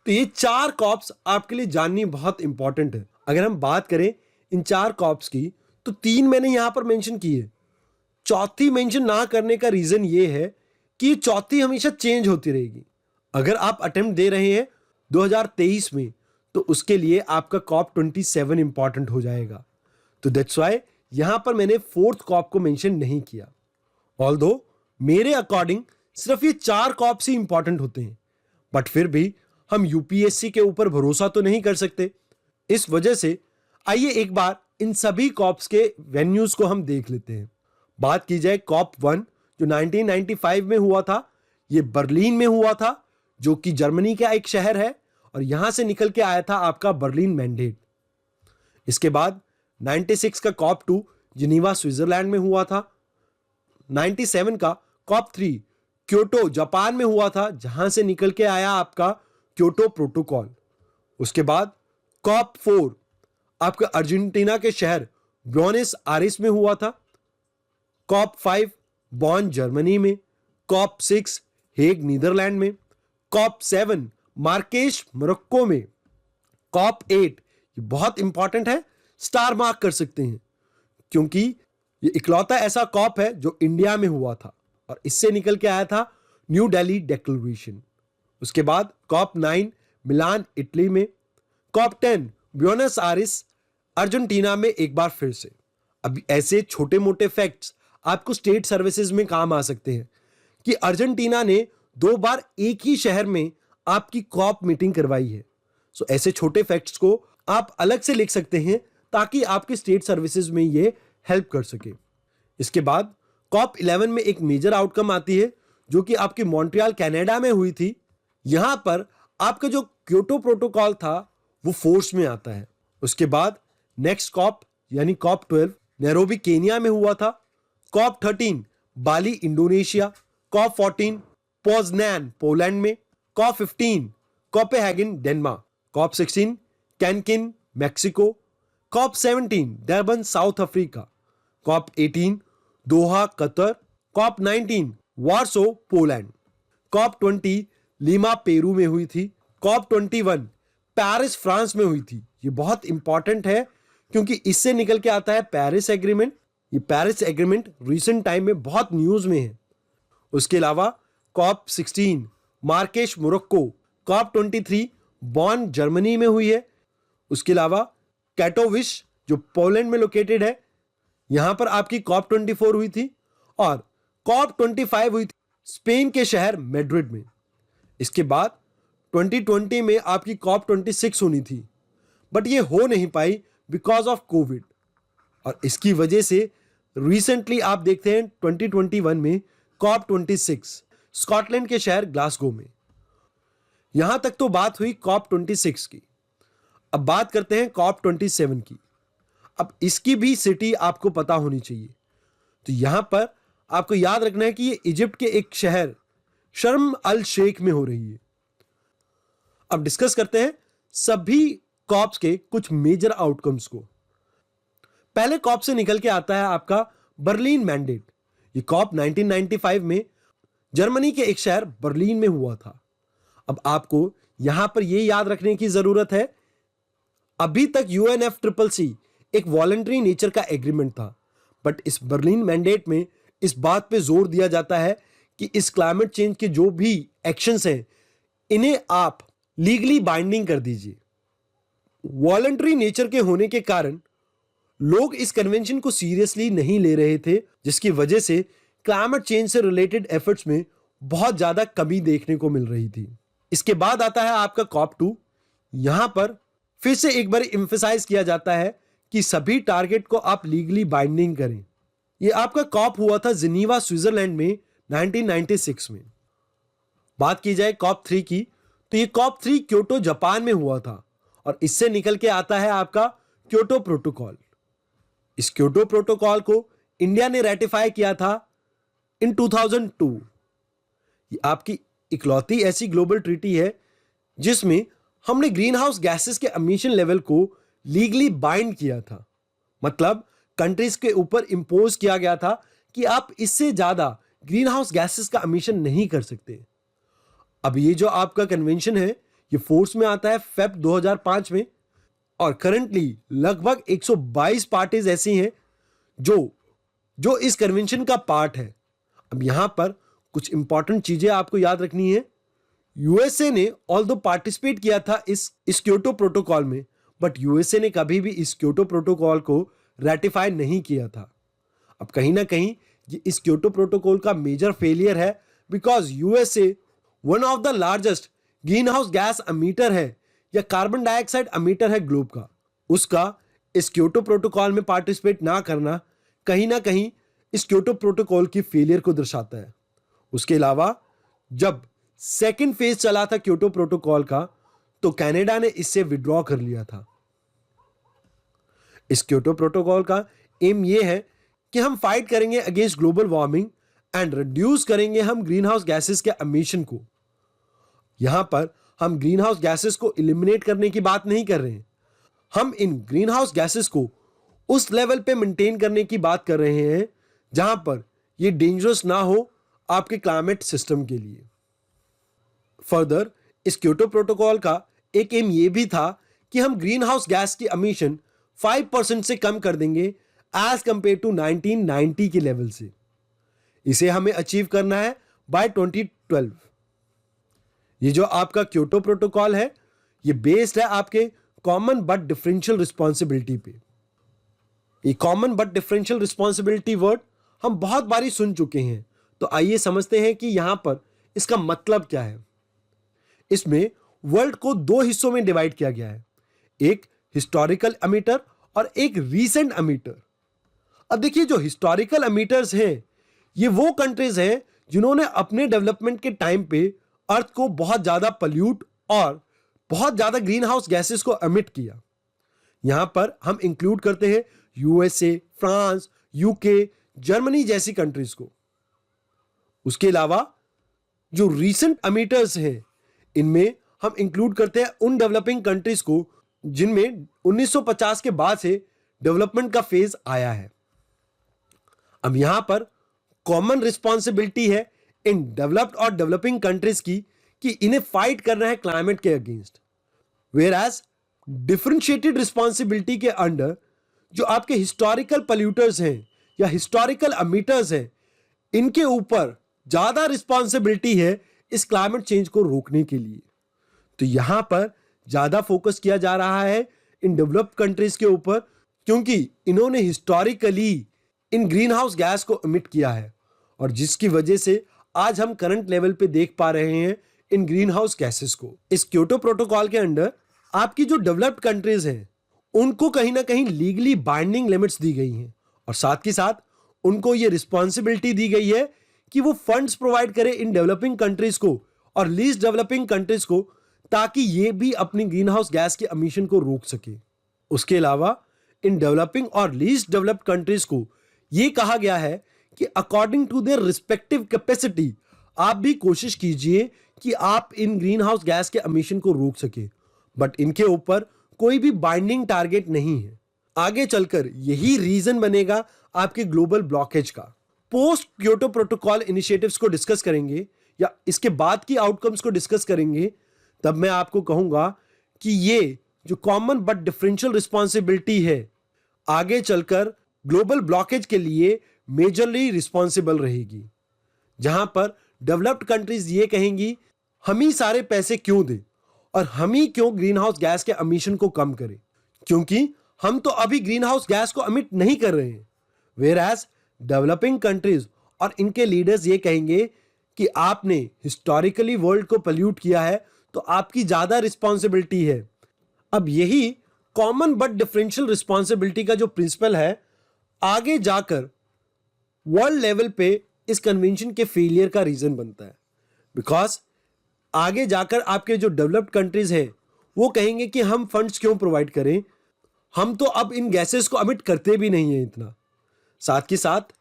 तो ये 4 कॉप्स आपके लिए जाननी बहुत इंपॉर्टेंट है। अगर हम बात करें इन 4 कॉप्स की, तो 3 मैंने यहां पर मेंशन की है। चौथी मेंशन ना करने का रीजन ये है कि चौथी हमेशा चेंज होती रहेगी। अगर आप अटेम्प्ट दे रहे हैं 2023 में, तो उसके लिए आपका कॉप 27 इंपॉर्टेंट हो जाएगा। तो दैट्स व्हाई यहां पर मैंने 4th कॉप को मेंशन नहीं किया। ऑल्दो मेरे अकॉर्डिंग सिर्फ ये 4 कॉप्स ही इंपॉर्टेंट होते हैं, बट फिर भी हम यूपीएससी के ऊपर भरोसा तो नहीं कर सकते। इस वजह से आइए एक बार इन सभी कॉप्स के वेन्यूज को हम देख लेते हैं। बात की जाए कॉप 1 जो 1995 में हुआ था, ये बर्लिन में हुआ था जो कि जर्मनी का एक शहर है, और यहां से निकल के आया था आपका बर्लिन मैंडेट। इसके बाद 96 का कॉप 2 जिनीवा स्विट्जरलैंड में हुआ था। 97 का कॉप 3 क्योटो जापान में हुआ था, जहां से निकल के आया आपका क्योटो प्रोटोकॉल। उसके बाद कॉप 4 आपके अर्जेंटीना के शहर ब्यूनस आयर्स में हुआ था। कॉप 5 बॉन जर्मनी में। कॉप 6 हेग नीदरलैंड में। कॉप 7 मार्केश मोरक्को में। कॉप 8 ये बहुत इंपॉर्टेंट है, स्टार मार्क कर सकते हैं क्योंकि ये इकलौता ऐसा कॉप है जो इंडिया में हुआ था और इससे निकल के आया था न्यू दिल्ली डिक्लेरेशन। उसके बाद कॉप 9 मिलान इटली में। कॉप 10 ब्यूनस आयर्स अर्जेंटीना में एक बार फिर से। अब ऐसे छोटे मोटे फैक्ट्स आपको स्टेट सर्विसेज में काम आ सकते हैं कि अर्जेंटीना ने 2 बार एक ही शहर में आपकी कॉप मीटिंग करवाई है। सो ऐसे छोटे फैक्ट्स को आप अलग से लिख सकते हैं ताकि आपके स्टेट सर्विसेज में ये हेल्प कर सके। इसके बाद कॉप 11 में एक मेजर आउटकम आती है जो कि आपकी मॉन्ट्रियल कनाडा में हुई थी। यहां पर आपका जो क्योटो प्रोटोकॉल था वो फोर्स में आता है। उसके बाद नेक्स्ट कॉप यानी कॉप 12 नैरोबी केनिया में हुआ था। COP 13 Bali Indonesia. COP 14 Poznan Poland में। COP 15 Copenhagen Denmark. COP 16 Cancun Mexico. COP 17 Durban South Africa, COP 18 Doha Qatar, COP 19 Warsaw Poland, COP 20 Lima Peru में हुई थी, कॉप 21 पेरिस फ्रांस में हुई थी। ये बहुत इंपॉर्टेंट है क्योंकि इससे निकल के आता है पेरिस एग्रीमेंट। ये पेरिस एग्रीमेंट रिसेंट टाइम में बहुत न्यूज में है। उसके अलावा कॉप 16 मार्केश मोरक्को, कॉप 23 बॉन जर्मनी में हुई है। उसके अलावा कैटोविश जो पोलैंड में लोकेटेड है, यहां पर आपकी कॉप 24 हुई थी और कॉप 25 हुई थी स्पेन के शहर मैड्रिड में। इसके बाद 2020 में आपकी कॉप 26 होनी थी, बट ये हो नहीं पाई बिकॉज ऑफ कोविड। और इसकी वजह से रिसेंटली आप देखते हैं 2021 में कॉप 26 स्कॉटलैंड के शहर ग्लासगो में। यहां तक तो बात हुई कॉप 26 की। अब बात करते हैं कॉप 27 की। अब इसकी भी सिटी आपको पता होनी चाहिए। तो यहां पर आपको याद रखना है कि ये इजिप्ट के एक शहर शर्म अल शेख में हो रही है। अब डिस्कस करते हैं सभी कॉप्स के कुछ मेजर आउटकम्स को। पहले कॉप से निकल के आता है आपका बर्लिन मैंडेट। ये कॉप 1995 में जर्मनी के एक शहर बर्लिन में हुआ था। अब आपको यहां पर यह याद रखने की जरूरत है, अभी तक UNFCCC एक वॉलंटरी नेचर का एग्रीमेंट था, बट इस बर्लिन मैंडेट में इस बात पे जोर दिया जाता है कि इस क्लाइमेट चेंज के जो भी एक्शंस हैं इन्हें आप लीगली बाइंडिंग कर दीजिए। वॉलंटरी नेचर के होने के कारण लोग इस कन्वेंशन को सीरियसली नहीं ले रहे थे, जिसकी वजह से क्लाइमेट चेंज से रिलेटेड एफर्ट्स में बहुत ज्यादा कमी देखने को मिल रही थी। इसके बाद आता है आपका कॉप 2। यहां पर फिर से एक बार एम्फसाइज किया जाता है कि सभी टारगेट को आप लीगली बाइंडिंग करें। यह आपका कॉप हुआ था जिनीवा स्विट्जरलैंड में 1996 में। बात की जाए कॉप 3 की, तो यह कॉप 3 क्योटो जापान में हुआ था और इससे निकल के आता है आपका क्योटो प्रोटोकॉल। इस क्योटो प्रोटोकॉल को इंडिया ने रेटिफाई किया था इन 2002। ये आपकी इकलौती ऐसी ग्लोबल ट्रीटी है जिसमें हमने ग्रीन हाउस गैसेस के एमिशन लेवल को लीगली बाइंड किया था। मतलब कंट्रीज के ऊपर इंपोज किया गया था कि आप इससे ज्यादा ग्रीन हाउस गैसेस का एमिशन नहीं कर सकते। अब ये जो आपका कन्वेंशन है ये फोर्स में आता है फेब 2005 में और करंटली लगभग 122 पार्टीज ऐसी हैं जो इस कन्वेंशन का पार्ट है। अब यहां पर कुछ इंपॉर्टेंट चीजें आपको याद रखनी है। यूएसए ने ऑल्दो पार्टिसिपेट किया था इस क्योटो प्रोटोकॉल में, बट यूएसए ने कभी भी इस क्योटो प्रोटोकॉल को रेटिफाई नहीं किया था। अब कहीं ना कहीं ये इस क्योटो प्रोटोकॉल का मेजर फेलियर है, because USA one of the largest green house gas emitter है या कार्बन डाइऑक्साइड एमिटर है ग्लोब का। उसका इस क्योटो प्रोटोकॉल में पार्टिसिपेट ना करना कहीं ना कहीं इस क्योटो प्रोटोकॉल की फेलियर को दर्शाता है। उसके अलावा जब सेकेंड फेज चला था क्योटो प्रोटोकॉल का, तो कनाडा ने इससे विड्रॉ कर लिया था। इस क्योटो प्रोटोकॉल का एम यह है कि हम फाइट करेंगे against global warming and reduce करेंगे हम ग्रीन हाउस गैसेस के एमिशन को। यहां पर हम ग्रीन हाउस गैसेस को एलिमिनेट करने की बात नहीं कर रहे हैं, हम इन ग्रीन हाउस गैसेस को उस लेवल पे मेंटेन करने की बात कर रहे हैं जहां पर ये डेंजरस ना हो आपके क्लाइमेट सिस्टम के लिए। फर्दर इस क्योटो प्रोटोकॉल का एक एम यह भी था कि हम ग्रीन हाउस गैस की एमिशन 5% से कम कर देंगे एज कंपेयर टू 1990 के लेवल से। इसे हमें अचीव करना है बाय 2012। ये जो आपका क्योटो प्रोटोकॉल है ये बेस्ड है आपके कॉमन बट डिफरेंशियल रिस्पॉन्सिबिलिटी पे। ये common but differential responsibility word हम बहुत बारी सुन चुके हैं, तो आइए समझते हैं कि यहां पर इसका मतलब क्या है। इसमें वर्ल्ड को दो हिस्सों में डिवाइड किया गया है, एक हिस्टोरिकल एमिटर और एक रीसेंट एमिटर। अब देखिए जो हिस्टोरिकल एमिटर्स हैं ये वो कंट्रीज हैं जिन्होंने अपने डेवलपमेंट के टाइम पे अर्थ को बहुत ज्यादा पल्यूट और बहुत ज्यादा ग्रीन हाउस गैसेस को एमिट किया। यहां पर हम इंक्लूड करते हैं यूएसए, फ्रांस, यूके, जर्मनी जैसी कंट्रीज को। उसके अलावा जो रीसेंट एमिटर्स हैं इनमें हम इंक्लूड करते हैं उन डेवलपिंग कंट्रीज को जिनमें 1950 के बाद से डेवलपमेंट का फेज आया है। अब यहां पर कॉमन रिस्पॉन्सिबिलिटी है इन डेवलप्ड और डेवलपिंग कंट्रीज की कि इन्हें फाइट करना है क्लाइमेट के against, whereas differentiated responsibility के अंडर जो आपके हिस्टोरिकल पॉल्यूटर्स हैं या हिस्टोरिकल अमीटर्स हैं, इनके ऊपर ज्यादा रिस्पॉन्सिबिलिटी है इस क्लाइमेट चेंज को रोकने के लिए। तो यहां पर ज्यादा फोकस किया जा रहा है इन डेवलप्ड कंट्रीज के ऊपर, क्योंकि इन्होंने हिस्टोरिकली इन ग्रीन हाउस गैस को इमिट किया है और जिसकी वजह से आज हम करंट लेवल पे देख पा रहे हैं इन ग्रीन हाउस गैसेस को। इस क्योटो प्रोटोकॉल के अंडर आपकी जो डेवलप्ड कंट्रीज हैं उनको कहीं ना कहीं लीगली बाइंडिंग लिमिट्स दी गई हैं और साथ ही साथ उनको ये रिस्पॉन्सिबिलिटी दी गई है कि वो फंड्स प्रोवाइड करें इन डेवलपिंग कंट्रीज को और लीस्ट डेवलपिंग कंट्रीज को, ताकि ये भी अपनी ग्रीन हाउस गैस के एमिशन को रोक सके। उसके अलावा इन डेवलपिंग और लीस्ट डेवलप्ड कंट्रीज को ये कहा गया है कि according to their respective capacity आप भी कोशिश कीजिए कि आप इन ग्रीन हाउस गैस के एमिशन को रोक सके, बट इनके ऊपर कोई भी बाइंडिंग टारगेट नहीं है। आगे चलकर यही रीजन बनेगा आपके ग्लोबल ब्लॉकेज का। पोस्ट क्योटो प्रोटोकॉल इनिशिएटिव्स को डिस्कस करेंगे या इसके बाद की आउटकम्स को डिस्कस करेंगे, तब मैं आपको कहूंगा कि ये जो कॉमन बट डिफरेंशियल रिस्पॉन्सिबिलिटी है आगे चलकर ग्लोबल ब्लॉकेज के लिए मेजरली रिस्पॉन्सिबल रहेगी, जहां पर डेवलप्ड कंट्रीज ये कहेंगी हम ही सारे पैसे क्यों दें और हम ही क्यों ग्रीन हाउस गैस के एमिशन को कम करें, क्योंकि हम तो अभी ग्रीन हाउस गैस को एमिट नहीं कर रहे हैं। वेयर एज डेवलपिंग कंट्रीज और इनके लीडर्स ये कहेंगे कि आपने हिस्टोरिकली वर्ल्ड को पोल्यूट किया है तो आपकी ज्यादा रिस्पॉन्सिबिलिटी है। अब यही कॉमन बट डिफरेंशियल रिस्पॉन्सिबिलिटी का जो प्रिंसिपल है आगे जाकर वर्ल्ड लेवल पे इस कन्वेंशन के फेलियर का रीजन बनता है, बिकॉज आगे जाकर आपके जो डेवलप्ड कंट्रीज हैं वो कहेंगे कि हम फंड्स क्यों प्रोवाइड करें, हम तो अब इन गैसेस को एमिट करते भी नहीं है इतना, साथ के साथ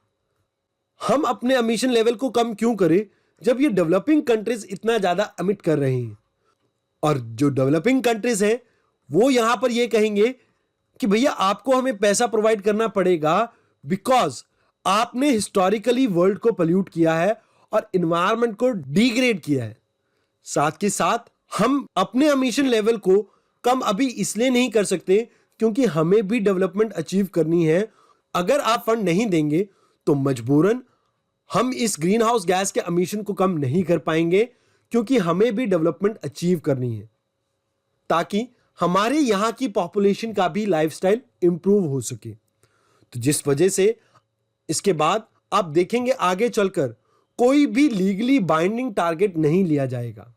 हम अपने एमिशन लेवल को कम क्यों करें जब ये डेवलपिंग कंट्रीज इतना ज्यादा एमिट कर रहे हैं। और जो डेवलपिंग कंट्रीज हैं वो यहां पर ये कहेंगे कि भैया आपको हमें पैसा प्रोवाइड करना पड़ेगा बिकॉज आपने हिस्टोरिकली वर्ल्ड को पोल्यूट किया है और एनवायरनमेंट को डिग्रेड किया है। साथ के साथ हम अपने एमिशन लेवल को कम अभी इसलिए नहीं कर सकते क्योंकि हमें भी डेवलपमेंट अचीव करनी है। अगर आप फंड नहीं देंगे तो मजबूरन हम इस ग्रीन हाउस गैस के एमिशन को कम नहीं कर पाएंगे, क्योंकि हमें भी डेवलपमेंट अचीव करनी है ताकि हमारे यहां की पॉपुलेशन का भी लाइफस्टाइल इंप्रूव हो सके। तो जिस वजह से इसके बाद आप देखेंगे आगे चलकर कोई भी लीगली बाइंडिंग टारगेट नहीं लिया जाएगा।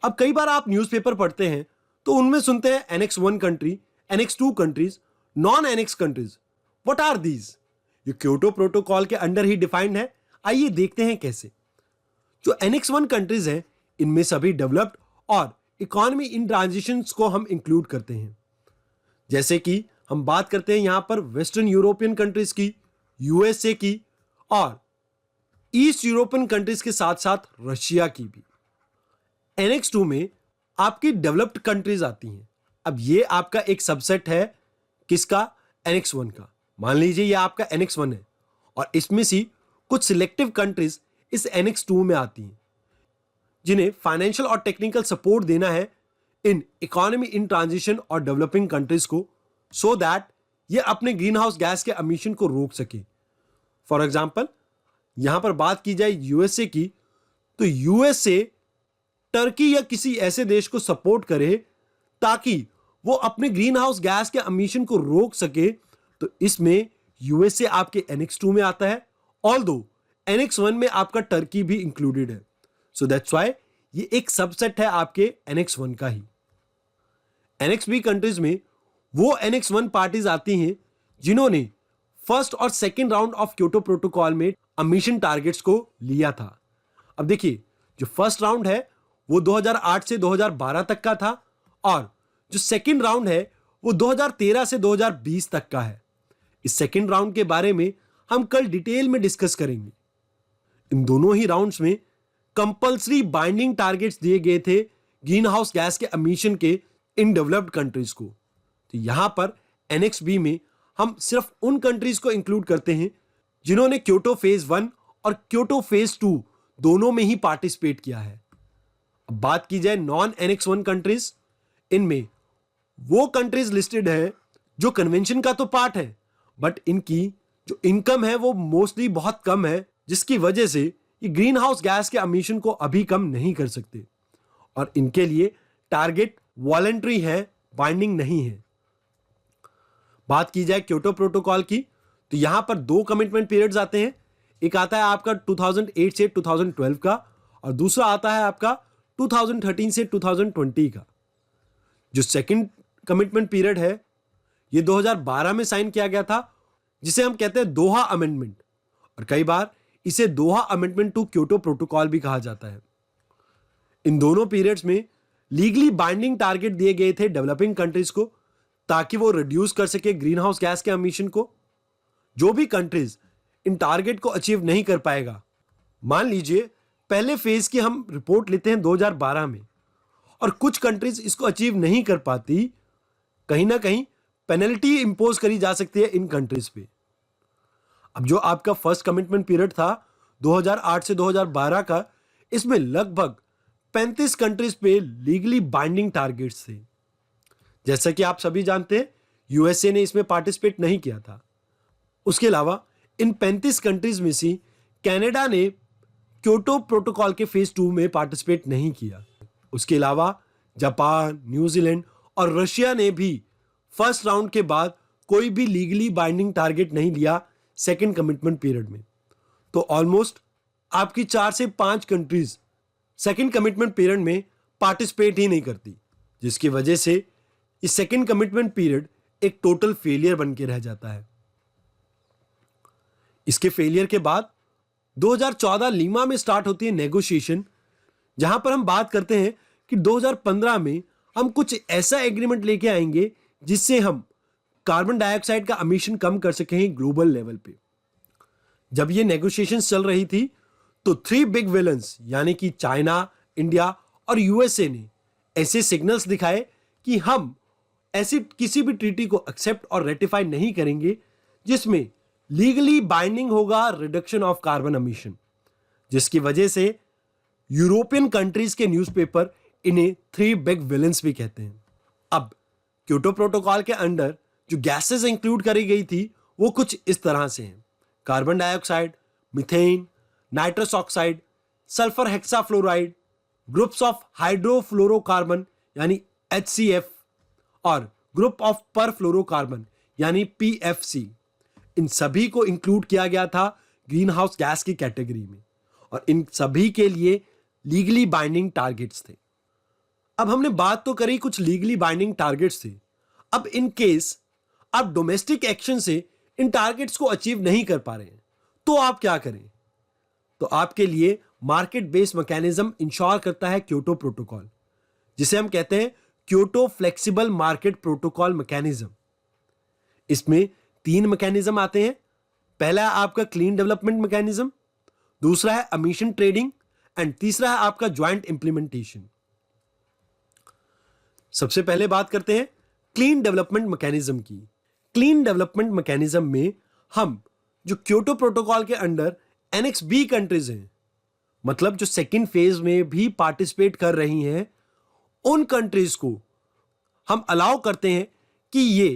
अब कई बार आप न्यूज़पेपर पढ़ते हैं तो उनमें सुनते हैं annex 1 country, annex 2 countries, non annex countries. What are these? ये क्योटो प्रोटोकॉल के अंडर ही डिफाइंड है। आइए देखते हैं कैसे। जो एनेक्स 1 कंट्रीज हैं इनमें सभी डेवलप्ड और इकोनॉमी इन ट्रांजिशंस को हम इंक्लूड करते हैं। जैसे कि हम बात करते हैं यहां पर वेस्टर्न यूरोपियन कंट्रीज की, यूएसए की और ईस्ट यूरोपियन कंट्रीज के साथ साथ रशिया की भी। एनेक्स 2 में आपकी डेवलप्ड कंट्रीज आती हैं। अब ये आपका एक सबसेट है किसका? एनेक्स 1 का। मान लीजिए ये आपका एनेक्स 1 है और इसमें से कुछ सिलेक्टिव कंट्रीज इस एनेक्स 2 में आती हैं जिन्हें फाइनेंशियल और टेक्निकल सपोर्ट देना है इन इकोनॉमी इन ट्रांजिशन और डेवलपिंग कंट्रीज को, सो दैट ये अपने ग्रीन हाउस गैस के एमिशन को रोक सके। फॉर एग्जाम्पल यहां पर बात की जाए यूएसए की, तो यूएसए टर्की या किसी ऐसे देश को सपोर्ट करे ताकि वो अपने ग्रीन हाउस गैस के एमिशन को रोक सके। तो इसमें यूएसए आपके एनेक्स 2 में आता है, ऑल्दो एनेक्स 1 में आपका टर्की भी इंक्लूडेड है। सो दैट्स व्हाई ये एक सबसेट है आपके एनेक्स 1 का ही। एनेक्स बी कंट्रीज में वो एनेक्स 1 पार्टीज आती हैं जिन्होंने फर्स्ट और second round of Kyoto protocol में एमिशन टारगेट्स को लिया था। अब देखिए जो फर्स्ट राउंड है वो 2008 से 2012 तक का था और जो सेकेंड राउंड है वो 2013 से 2020 तक का है। इस सेकेंड राउंड के बारे में हम कल डिटेल में डिस्कस करेंगे। इन दोनों ही राउंड्स में कंपल्सरी बाइंडिंग टारगेट्स दिए गए थे ग्रीन हाउस गैस के एमिशन के इन डेवलप्ड कंट्रीज को। तो यहां पर एनेक्स बी में हम सिर्फ उन कंट्रीज को इंक्लूड करते हैं जिन्होंने क्योटो फेज 1 और क्योटो फेज 2 दोनों में ही पार्टिसिपेट किया है। अब बात की जाए नॉन एनेक्स 1 कंट्रीज, इनमें वो कंट्रीज लिस्टेड है जो कन्वेंशन का तो पार्ट है, बट इनकी जो इनकम है वो मोस्टली बहुत कम है, जिसकी वजह से ये ग्रीन हाउस गैस के एमिशन को अभी कम नहीं कर सकते और इनके लिए टारगेट वॉलंटरी है, बाइंडिंग नहीं है। बात की जाए क्योटो प्रोटोकॉल की, तो यहां पर दो कमिटमेंट पीरियड्स आते हैं। एक आता है आपका 2008 से 2012 का और दूसरा आता है आपका 2013 से 2020 का। जो सेकंड कमिटमेंट पीरियड है ये 2012 में साइन किया गया था, जिसे हम कहते हैं दोहा अमेंडमेंट, और कई बार इसे दोहा अमेंडमेंट टू क्योटो प्रोटोकॉल भी कहा जाता है। इन दोनों पीरियड्स में लीगली बाइंडिंग टारगेट दिए गए थे डेवलपिंग कंट्रीज को, ताकि वो रिड्यूस कर सके ग्रीन हाउस गैस के एमिशन को। जो भी कंट्रीज इन टारगेट को अचीव नहीं कर पाएगा, मान लीजिए पहले फेज की हम रिपोर्ट लेते हैं 2012 में और कुछ कंट्रीज इसको अचीव नहीं कर पाती, कहीं ना कहीं पेनल्टी इंपोज करी जा सकती है इन कंट्रीज पे। अब जो आपका फर्स्ट कमिटमेंट पीरियड था 2008 से 2012 का, इसमें लगभग 35 कंट्रीज पे लीगली बाइंडिंग टारगेट्स थे। जैसा कि आप सभी जानते हैं यूएसए ने इसमें पार्टिसिपेट नहीं किया था। उसके अलावा इन 35 कंट्रीज में से कनाडा ने क्योटो प्रोटोकॉल के फेज 2 में पार्टिसिपेट नहीं किया। उसके अलावा जापान, न्यूजीलैंड और रशिया ने भी फर्स्ट राउंड के बाद कोई भी लीगली बाइंडिंग टारगेट नहीं लिया सेकंड कमिटमेंट पीरियड में। तो ऑलमोस्ट आपकी 4 से 5 कंट्रीज सेकंड कमिटमेंट पीरियड में पार्टिसिपेट ही नहीं करती, जिसकी वजह से ये सेकंड कमिटमेंट पीरियड एक टोटल फेलियर बन के रह जाता है। इसके फेलियर के बाद 2014 लीमा में स्टार्ट होती है नेगोशिएशन, जहां पर हम बात करते हैं कि 2015 में हम कुछ ऐसा एग्रीमेंट लेके आएंगे जिससे हम कार्बन डाइऑक्साइड का एमिशन कम कर सकें ग्लोबल लेवल पे। जब ये नेगोशिएशंस चल रही थी तो 3 बिग विलन्स यानी कि चाइना, इंडिया और यूएसए ने ऐसे सिग्नल्स दिखाए कि हम ऐसी किसी भी ट्रीटी को एक्सेप्ट और रेटिफाई नहीं करेंगे जिसमें लीगली बाइंडिंग होगा रिडक्शन ऑफ कार्बन एमिशन, जिसकी वजह से यूरोपियन कंट्रीज के न्यूज़पेपर इन्हें 3 बिग विलन्स भी कहते हैं। अब क्योटो प्रोटोकॉल के अंडर जो गैसेस इंक्लूड करी गई थी वो कुछ इस तरह से हैं: carbon dioxide, methane, nitrous oxide, sulphur hexafluoride, groups of hydrofluorocarbon यानी HCF और ग्रुप ऑफ परफ्लोरोकार्बन यानी PFC। इन सभी को इंक्लूड किया गया था ग्रीन हाउस गैस की कैटेगरी में और इन सभी के लिए लीगली बाइंडिंग टारगेट्स थे। अब हमने बात तो करी कुछ लीगली बाइंडिंग टारगेट्स थे। अब इन केस आप डोमेस्टिक एक्शन से इन टारगेट्स को अचीव नहीं कर पा रहे हैं तो आप क्या करें? तो आपके लिए मार्केट बेस्ड मैकेनिज्म इंश्योर करता है क्योटो प्रोटोकॉल, जिसे हम कहते हैं Kyoto flexible market protocol mechanism. इसमें 3 मैकेनिज्म आते हैं। पहला है आपका क्लीन डेवलपमेंट मैकेनिज्म, दूसरा है एमिशन ट्रेडिंग एंड तीसरा है आपका ज्वाइंट इंप्लीमेंटेशन। सबसे पहले बात करते हैं क्लीन डेवलपमेंट मैकेनिज्म की। क्लीन डेवलपमेंट मैकेनिज्म में हम जो क्योटो प्रोटोकॉल के अंडर एनेक्स बी कंट्रीज हैं, मतलब जो सेकंड फेज में भी पार्टिसिपेट कर रही हैं, उन कंट्रीज को हम अलाउ करते हैं कि ये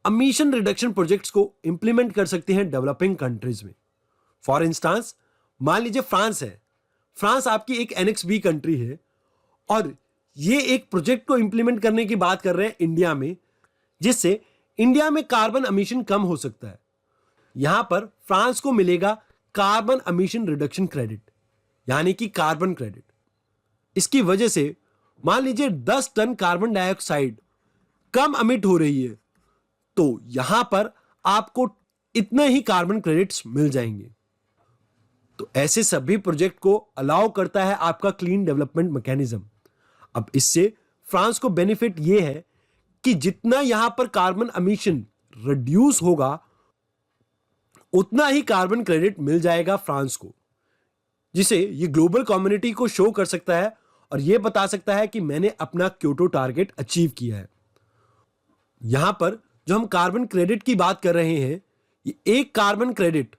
एमिशन रिडक्शन प्रोजेक्ट्स को इंप्लीमेंट कर सकते हैं डेवलपिंग कंट्रीज में। फॉर इंस्टांस मान लीजिए फ्रांस है। फ्रांस आपकी एक एनेक्स बी कंट्री है और ये एक प्रोजेक्ट को इंप्लीमेंट करने की बात कर रहे हैं इंडिया में, जिससे इंडिया में कार्बन एमिशन कम हो सकता है। यहां पर फ्रांस को मिलेगा कार्बन एमिशन रिडक्शन क्रेडिट यानी कि कार्बन क्रेडिट। इसकी वजह से मान लीजिए 10 टन कार्बन डाइऑक्साइड कम एमिट हो रही है तो यहां पर आपको इतने ही कार्बन क्रेडिट्स मिल जाएंगे। तो ऐसे सभी प्रोजेक्ट को अलाउ करता है आपका क्लीन डेवलपमेंट मैकेनिज्म। अब इससे फ्रांस को बेनिफिट यह है कि जितना यहां पर कार्बन एमिशन रिड्यूस होगा उतना ही कार्बन क्रेडिट मिल जाएगा फ्रांस को, जिसे ये ग्लोबल कम्युनिटी को शो कर सकता है और यह बता सकता है कि मैंने अपना क्योटो टारगेट अचीव किया है। यहां पर जो हम कार्बन क्रेडिट की बात कर रहे हैं, ये एक कार्बन क्रेडिट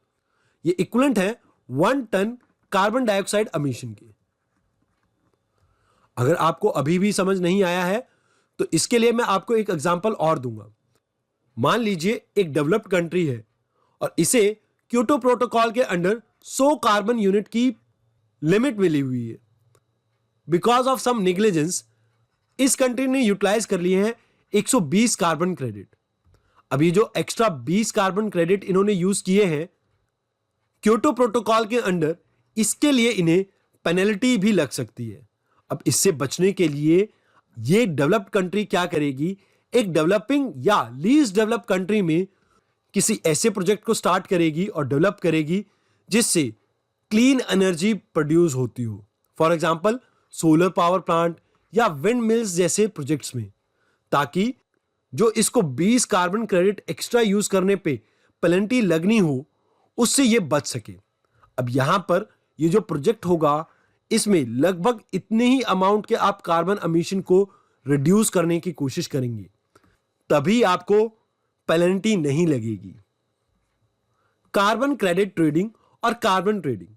ये इक्विवेलेंट है 1 टन कार्बन डाइऑक्साइड एमिशन के। अगर आपको अभी भी समझ नहीं आया है तो इसके लिए मैं आपको एक एग्जांपल और दूंगा। मान लीजिए एक डेवलप्ड कंट्री है और इसे क्योटो प्रोटोकॉल के अंडर 100 कार्बन यूनिट की लिमिट मिली हुई है। बिकॉज ऑफ सम नेग्लिजेंस इस कंट्री ने यूटिलाइज कर लिए हैं 120 कार्बन क्रेडिट। अभी जो एक्स्ट्रा 20 कार्बन क्रेडिट इन्होंने यूज किए हैं क्योटो प्रोटोकॉल के अंडर, इसके लिए इन्हें पेनल्टी भी लग सकती है। अब इससे बचने के लिए ये डेवलप्ड कंट्री क्या करेगी, एक डेवलपिंग या लीस्ट डेवलप्ड कंट्री में किसी ऐसे प्रोजेक्ट को स्टार्ट करेगी और डेवलप करेगी जिससे क्लीन एनर्जी प्रोड्यूस होती हो। For example solar power plant या विंड मिल्स जैसे प्रोजेक्ट्स में, ताकि जो इसको 20 कार्बन क्रेडिट एक्स्ट्रा यूज करने पे पेनल्टी लगनी हो उससे ये बच सके। अब यहां पर ये जो प्रोजेक्ट होगा इसमें लगभग इतने ही अमाउंट के आप कार्बन एमिशन को रिड्यूस करने की कोशिश करेंगे, तभी आपको पेनल्टी नहीं लगेगी। कार्बन क्रेडिट ट्रेडिंग और कार्बन ट्रेडिंग,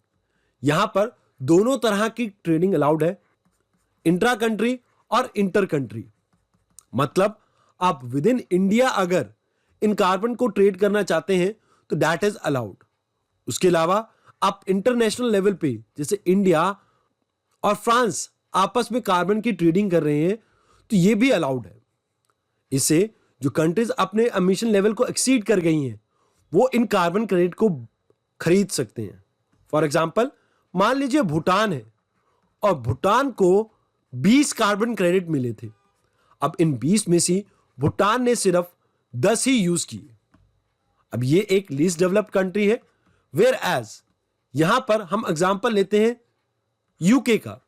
यहां पर दोनों तरह की ट्रेडिंग अलाउड है, इंट्रा कंट्री और इंटर कंट्री। मतलब आप विद इन इंडिया अगर इन कार्बन को ट्रेड करना चाहते हैं तो दैट इज अलाउड। उसके अलावा आप इंटरनेशनल लेवल पे जैसे इंडिया और फ्रांस आपस में कार्बन की ट्रेडिंग कर रहे हैं तो यह भी अलाउड है। इससे जो कंट्रीज अपने एमिशन लेवल को एक्सीड कर गई हैं वो इन कार्बन क्रेडिट को खरीद सकते हैं। फॉर एग्जांपल मान लीजिए भूटान है और भूटान को 20 कार्बन क्रेडिट मिले थे। अब इन 20 में से भूटान ने सिर्फ 10 ही यूज किए। अब ये एक लीस्ट डेवलप्ड कंट्री है, वेयर एज यहां पर हम एग्जांपल लेते हैं यूके का।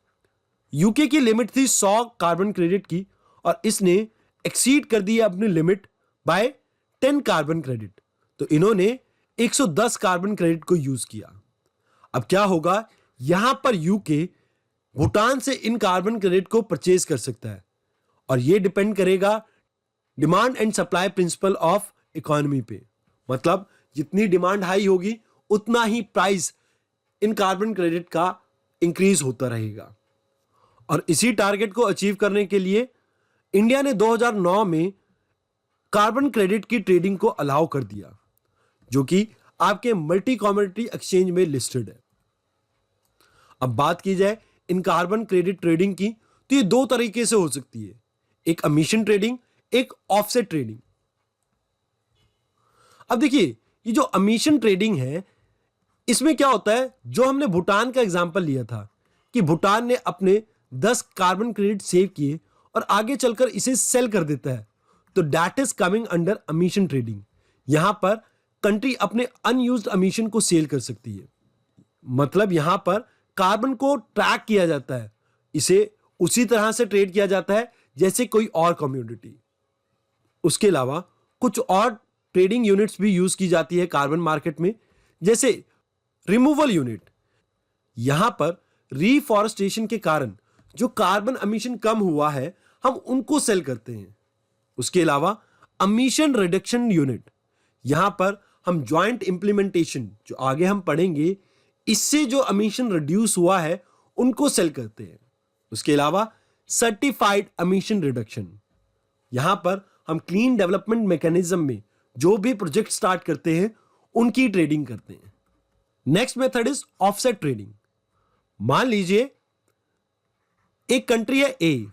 यूके की लिमिट थी 100 कार्बन क्रेडिट की और इसने एक्सीड कर दी अपनी लिमिट बाय 10 कार्बन क्रेडिट, तो इन्होंने 110 कार्बन क्रेडिट को यूज किया। अब क्या होगा, यहां पर यूके भूटान से इन कार्बन क्रेडिट को परचेज कर सकता है और यह डिपेंड करेगा demand and supply principle of economy पे। मतलब जितनी डिमांड हाई होगी उतना ही प्राइस इन कार्बन क्रेडिट का इंक्रीज होता रहेगा। और इसी टारगेट को अचीव करने के लिए इंडिया ने 2009 में कार्बन क्रेडिट की ट्रेडिंग को अलाउ कर दिया, जो कि आपके मल्टी कमोडिटी एक्सचेंज में लिस्टेड है। अब बात की जाए इन कार्बन क्रेडिट ट्रेडिंग की तो ये दो तरीके से हो सकती है, एक एमिशन ट्रेडिंग, एक ऑफसेट ट्रेडिंग। अब देखिए ये जो एमिशन ट्रेडिंग है इसमें क्या होता है, जो हमने भूटान का एग्जांपल लिया था कि भूटान ने अपने 10 कार्बन क्रेडिट सेव किए और आगे चलकर इसे सेल कर देता है, तो that is coming under emission trading. यहां पर कंट्री अपने अनयूज्ड एमिशन को सेल कर सकती है। मतलब यहां पर कार्बन को ट्रैक किया जाता है, इसे उसी तरह से ट्रेड किया जाता है जैसे कोई और कम्युनिटी। उसके अलावा कुछ और ट्रेडिंग यूनिट्स भी यूज की जाती है कार्बन मार्केट में, जैसे रिमूवल यूनिट। यहां पर रीफॉरेस्टेशन के कारण जो कार्बन एमिशन कम हुआ है हम उनको सेल करते हैं। उसके अलावा एमिशन रिडक्शन यूनिट, यहां पर हम ज्वाइंट इंप्लीमेंटेशन जो आगे हम पढ़ेंगे इससे जो एमिशन रिड्यूस हुआ है उनको सेल करते हैं। उसके अलावा सर्टिफाइड एमिशन रिडक्शन, यहां पर हम क्लीन डेवलपमेंट मैकेनिज्म में जो भी प्रोजेक्ट स्टार्ट करते हैं उनकी ट्रेडिंग करते हैं। Next method is offset trading. मान लीजिए एक कंट्री है ए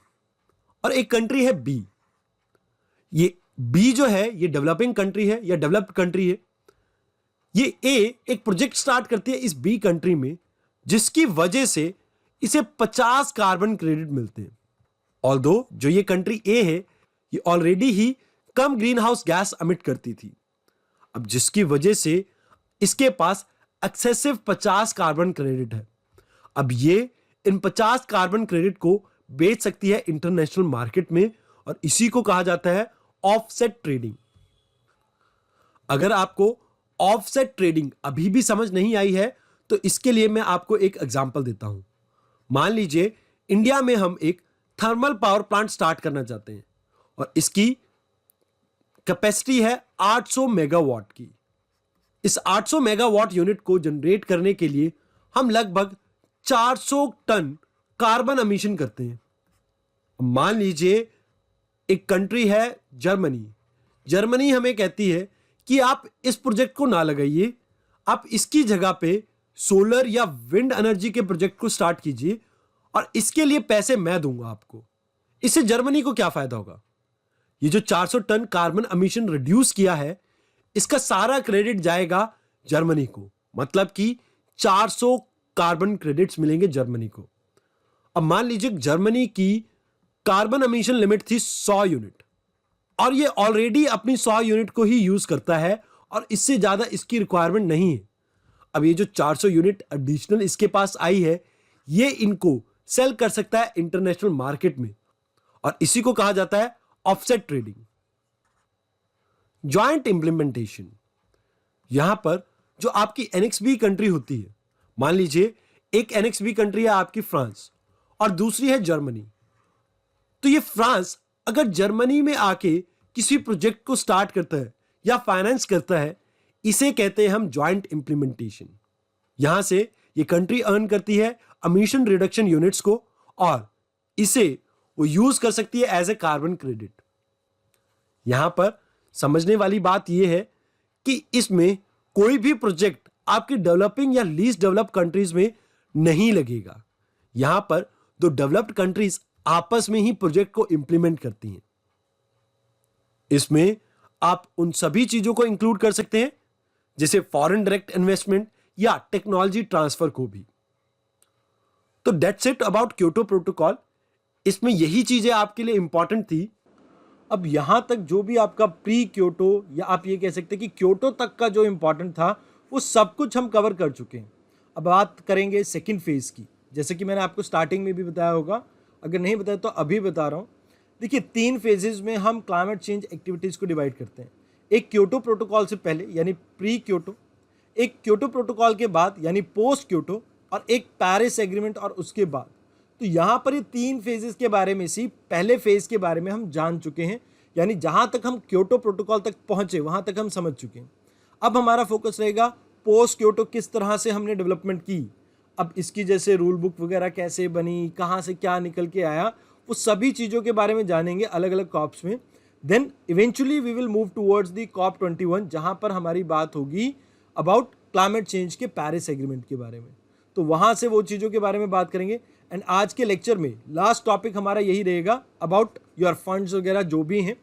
और एक कंट्री है बी। ये बी जो है ये डेवलपिंग कंट्री है या डेवलप्ड कंट्री है। ये ए एक प्रोजेक्ट स्टार्ट करती है इस बी कंट्री में, जिसकी वजह से इसे 50 कार्बन क्रेडिट मिलते हैं। ऑल्दो जो ये कंट्री ए है ये ऑलरेडी ही कम ग्रीन हाउस गैस एमिट करती थी, अब जिसकी वजह से इसके पास एक्सेसिव 50 कार्बन क्रेडिट है। अब ये इन 50 कार्बन क्रेडिट को बेच सकती है इंटरनेशनल मार्केट में और इसी को कहा जाता है ऑफसेट ट्रेडिंग। अगर आपको ऑफसेट ट्रेडिंग अभी भी समझ नहीं आई है तो इसके लिए मैं आपको एक एग्जांपल देता हूं। मान लीजिए इंडिया में हम एक थर्मल पावर प्लांट स्टार्ट करना चाहते हैं और इसकी कैपेसिटी है 800 मेगावाट की। इस 800 मेगावाट यूनिट को जनरेट करने के लिए हम लगभग 400 टन कार्बन एमिशन करते हैं। मान लीजिए एक कंट्री है जर्मनी। जर्मनी हमें कहती है कि आप इस प्रोजेक्ट को ना लगाइए, आप इसकी जगह पे सोलर या विंड एनर्जी के प्रोजेक्ट को स्टार्ट कीजिए और इसके लिए पैसे मैं दूंगा आपको। इससे जर्मनी को क्या फायदा होगा? ये जो 400 टन कार्बन एमिशन रिड्यूस किया है, इसका सारा क्रेडिट जाएगा जर्मनी को, मतलब कि 400 कार्बन क्रेडिट्स मिलेंगे जर्मनी को। अब मान लीजिए जर्मनी की कार्बन एमिशन लिमिट थी 100 यूनिट और ये ऑलरेडी अपनी 100 यूनिट को ही यूज करता है और इससे ज्यादा इसकी रिक्वायरमेंट नहीं है। अब ये जो 400 यूनिट एडिशनल इसके पास आई है, ये इनको सेल कर सकता है इंटरनेशनल मार्केट में और इसी को कहा जाता है ऑफसेट ट्रेडिंग। ज्वाइंट इंप्लीमेंटेशन, यहां पर जो आपकी एनएक्सबी कंट्री होती है, मान लीजिए एक एनएक्सबी कंट्री है आपकी फ्रांस और दूसरी है जर्मनी, तो ये फ्रांस अगर जर्मनी में आके किसी प्रोजेक्ट को स्टार्ट करता है या फाइनेंस करता है, इसे कहते हैं हम ज्वाइंट इंप्लीमेंटेशन। यहां से ये कंट्री अर्न करती है एमिशन रिडक्शन यूनिट्स को और इसे वो यूज कर सकती है एज ए कार्बन क्रेडिट। यहां पर समझने वाली बात यह है कि इसमें कोई भी प्रोजेक्ट आपकी डेवलपिंग या लीस्ट डेवलप कंट्रीज में नहीं लगेगा। यहां पर दो डेवलप्ड कंट्रीज आपस में ही प्रोजेक्ट को इंप्लीमेंट करती हैं। इसमें आप उन सभी चीजों को इंक्लूड कर सकते हैं जैसे फॉरेन डायरेक्ट इन्वेस्टमेंट या टेक्नोलॉजी ट्रांसफर को भी। तो that's it about Kyoto protocol. इसमें यही चीजें आपके लिए इंपॉर्टेंट थी। अब यहां तक जो भी आपका प्री क्योटो या आप ये कह सकते हैं कि क्योटो तक का जो इंपॉर्टेंट था वो सब कुछ हम कवर कर चुके हैं। अब बात करेंगे सेकंड फेज की। जैसे कि मैंने आपको स्टार्टिंग में भी बताया होगा, अगर नहीं बताया तो अभी बता रहा हूं। देखिए 3 फेजेस में हम क्लाइमेट चेंज एक्टिविटीज को डिवाइड करते हैं। एक क्योटो प्रोटोकॉल से पहले यानी प्री क्योटो, एक क्योटो प्रोटोकॉल के बाद यानी पोस्ट क्योटो और एक पेरिस एग्रीमेंट और उसके बाद। तो यहाँ पर ये 3 फेजेस के बारे में से पहले फेज के बारे में हम जान चुके हैं, यानी जहां तक हम क्योटो प्रोटोकॉल तक पहुंचे वहां तक हम समझ चुके हैं। अब हमारा फोकस रहेगा पोस्ट क्योटो, किस तरह से हमने डेवलपमेंट की, अब इसकी जैसे रूल बुक वगैरह कैसे बनी, कहाँ से क्या निकल के आया, वो सभी चीज़ों के बारे में जानेंगे अलग अलग कॉप्स में। Then eventually we will move towards the COP 21, जहाँ पर हमारी बात होगी अबाउट क्लाइमेट चेंज के पेरिस एग्रीमेंट के बारे में। तो वहाँ से वो चीज़ों के बारे में बात करेंगे। एंड आज के लेक्चर में लास्ट टॉपिक हमारा यही रहेगा अबाउट योर फंड्स वगैरह जो भी हैं।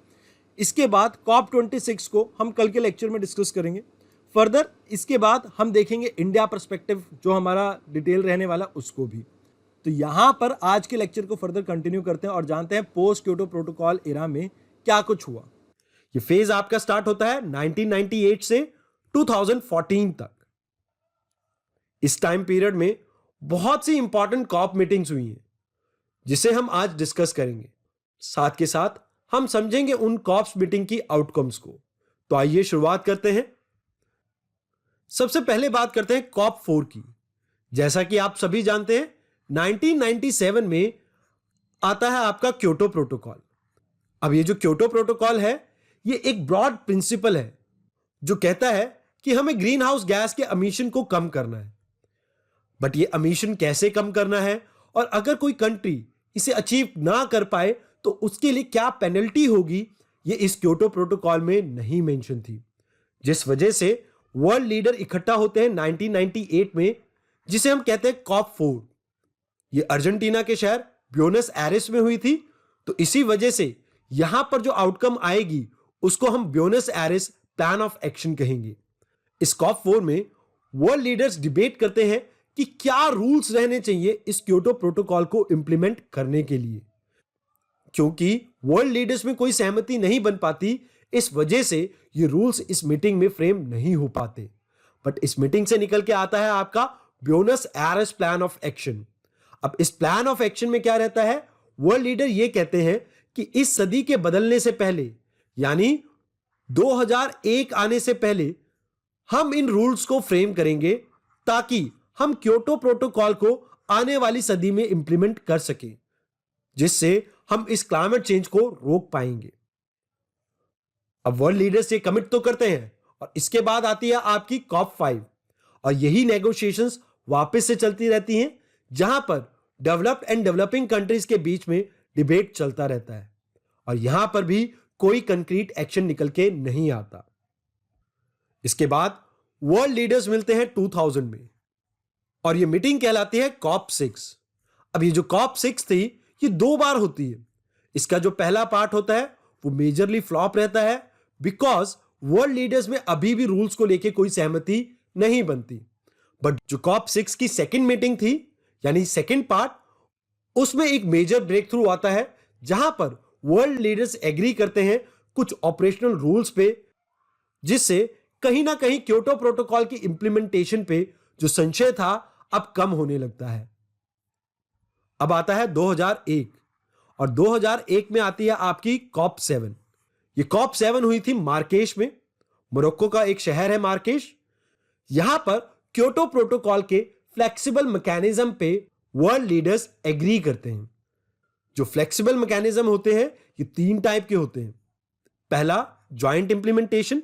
इसके बाद COP 26 को हम कल के लेक्चर में डिस्कस करेंगे फर्दर। इसके बाद हम देखेंगे इंडिया पर्सपेक्टिव जो हमारा डिटेल रहने वाला उसको भी। तो यहाँ पर आज के लेक्चर को फर्दर कंटिन्यू करते हैं और जानते हैं पोस्ट क्योटो प्रोटोकॉल एरा में क्या कुछ हुआ। ये फेज आपका स्टार्ट होता है 1998 से 2014 तक। इस टाइम पीरियड में बहुत सी इंपॉर्टेंट कॉप मीटिंग्स हुई हैं जिसे हम आज डिस्कस करेंगे। साथ के साथ हम समझेंगे उन कॉप्स मीटिंग की आउटकम्स को। तो आइए शुरुआत करते हैं। सबसे पहले बात करते हैं COP 4 की। जैसा कि आप सभी जानते हैं 1997 में आता है आपका क्योटो प्रोटोकॉल। अब ये जो क्योटो प्रोटोकॉल है ये एक ब्रॉड प्रिंसिपल है जो कहता है कि हमें ग्रीन हाउस गैस के एमिशन को कम करना है। बट ये एमिशन कैसे कम करना है और अगर कोई कंट्री इसे अचीव ना कर पाए तो उसके लिए क्या पेनल्टी होगी, ये इस क्योटो प्रोटोकॉल में नहीं मेंशन थी। जिस वजह से वर्ल्ड लीडर इकट्ठा होते हैं 1998 में, जिसे हम कहते हैं COP 4। ये अर्जेंटीना के शहर ब्यूनस एरिस में हुई थी। तो इसी वजह से यहां पर जो आउटकम आएगी उसको हम Buenos Aires plan of action कहेंगे। इस COP 4 में वर्ल्ड लीडर्स डिबेट करते हैं कि क्या रूल्स रहने चाहिए इस क्योटो प्रोटोकॉल को इंप्लीमेंट करने के लिए। क्योंकि वर्ल्ड लीडर्स में कोई सहमति नहीं बन पाती, इस वजह से ये रूल्स इस मीटिंग में फ्रेम नहीं हो पाते। बट इस मीटिंग से निकल के आता है आपका Buenos Aires plan of action. अब इस प्लान ऑफ एक्शन में क्या रहता है, वर्ल्ड लीडर ये कहते हैं कि इस सदी के बदलने से पहले यानी 2001 आने से पहले हम इन रूल्स को फ्रेम करेंगे ताकि हम क्योटो प्रोटोकॉल को आने वाली सदी में इंप्लीमेंट कर सके, जिससे हम इस क्लाइमेट चेंज को रोक पाएंगे। अब वर्ल्ड लीडर्स ये कमिट तो करते हैं और इसके बाद आती है आपकी COP5 और यही नेगोशिएशंस वापस से चलती रहती हैं, जहां पर डेवलप्ड एंड डेवलपिंग कंट्रीज के बीच में डिबेट चलता रहता है और यहां पर भी कोई कंक्रीट एक्शन निकल के नहीं आता। इसके बाद वर्ल्ड लीडर्स मिलते हैं 2000 में और यह मीटिंग कहलाती है COP6। अब ये जो COP6 थी ये 2 बार होती है। इसका जो पहला पार्ट होता है वो मेजरली फ्लॉप रहता है बिकॉज वर्ल्ड लीडर्स में अभी भी रूल्स को लेके कोई सहमति नहीं बनती। बट जो COP6 की सेकंड मीटिंग थी यानी सेकंड पार्ट, उसमें एक मेजर ब्रेक थ्रू आता है जहां पर वर्ल्ड लीडर्स एग्री करते हैं कुछ ऑपरेशनल रूल्स पे, जिससे कहीं ना कहीं क्योटो प्रोटोकॉल की इंप्लीमेंटेशन पे जो संशय था अब कम होने लगता है। अब आता है 2001 और 2001 में आती है आपकी COP7। ये COP7 हुई थी मार्केश में। मोरक्को का एक शहर है मार्केश। यहां पर क्योटो प्रोटोकॉल के फ्लेक्सिबल मैकेनिज्म पे वर्ल्ड लीडर्स एग्री करते हैं। जो फ्लेक्सिबल मैकेनिज्म होते हैं ये 3 टाइप के होते हैं। पहला ज्वाइंट इंप्लीमेंटेशन,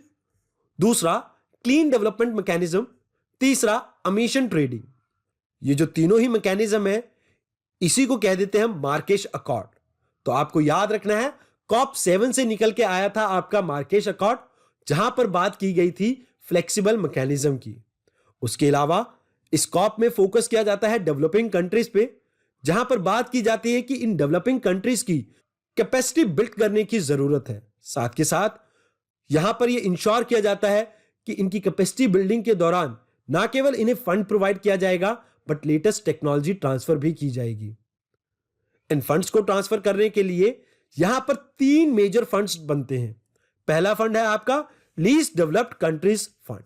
दूसरा क्लीन डेवलपमेंट मैकेनिज्म, तीसरा एमिशन ट्रेडिंग। ये जो तीनों ही मैकेनिज्म है इसी को कह देते हैं मार्केश अकॉर्ड। तो आपको याद रखना है COP7 से निकल के आया था आपका मार्केश अकॉर्ड, जहां पर बात की गई थी फ्लेक्सिबल मैकेनिज्म की। उसके अलावा इस COP में फोकस किया जाता है डेवलपिंग कंट्रीज पे, जहां पर बात की जाती है कि इन डेवलपिंग कंट्रीज की कैपेसिटी बिल्ड करने की जरूरत है। साथ के साथ यहां पर यह इंश्योर किया जाता है कि इनकी कैपेसिटी बिल्डिंग के दौरान ना केवल इन्हें फंड प्रोवाइड किया जाएगा बट लेटेस्ट टेक्नोलॉजी ट्रांसफर भी की जाएगी। इन फंड्स को ट्रांसफर करने के लिए यहां पर 3 मेजर फंड्स बनते हैं। पहला फंड है आपका लीस्ट डेवलप्ड कंट्रीज फंड,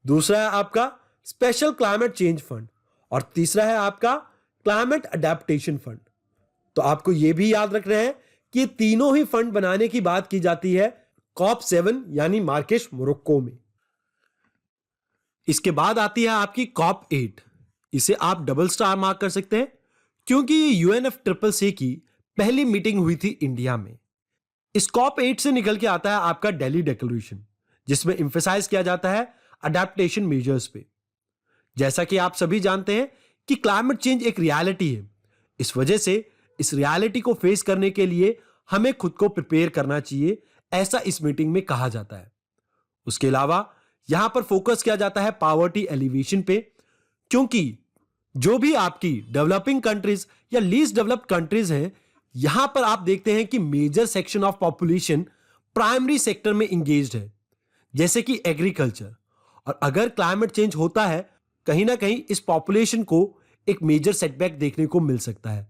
दूसरा है आपका स्पेशल क्लाइमेट चेंज फंड और तीसरा है आपका क्लाइमेट अडेप्टेशन फंड। तो आपको यह भी याद रखना है कि तीनों ही फंड बनाने की बात की जाती है COP7 यानी मार्केश मोरक्को में। इसके बाद आती है आपकी COP8। इसे आप डबल स्टार मार्क कर सकते हैं क्योंकि ये UNFCCC की पहली मीटिंग हुई थी इंडिया में। इस COP8 से निकल के आता है आपका दिल्ली डिक्लेरेशन, जिसमें एम्फसाइज किया जाता है अडेप्टेशन मेजर्स पे। जैसा कि आप सभी जानते हैं कि क्लाइमेट चेंज एक रियलिटी है। इस वजह से इस रियलिटी को फेस करने के लिए हमें खुद को प्रिपेयर करना चाहिए, ऐसा इस मीटिंग में कहा जाता है। उसके अलावा यहां पर फोकस किया जाता है पॉवर्टी एलिवेशन पे, क्योंकि जो भी आपकी डेवलपिंग कंट्रीज या लीस्ट डेवलप्ड कंट्रीज हैं, यहां पर आप देखते हैं कि major section of population primary sector में इंगेज्ड है, जैसे कि एग्रीकल्चर। और अगर क्लाइमेट चेंज होता है कहीं ना कहीं इस पॉपुलेशन को एक मेजर सेटबैक देखने को मिल सकता है,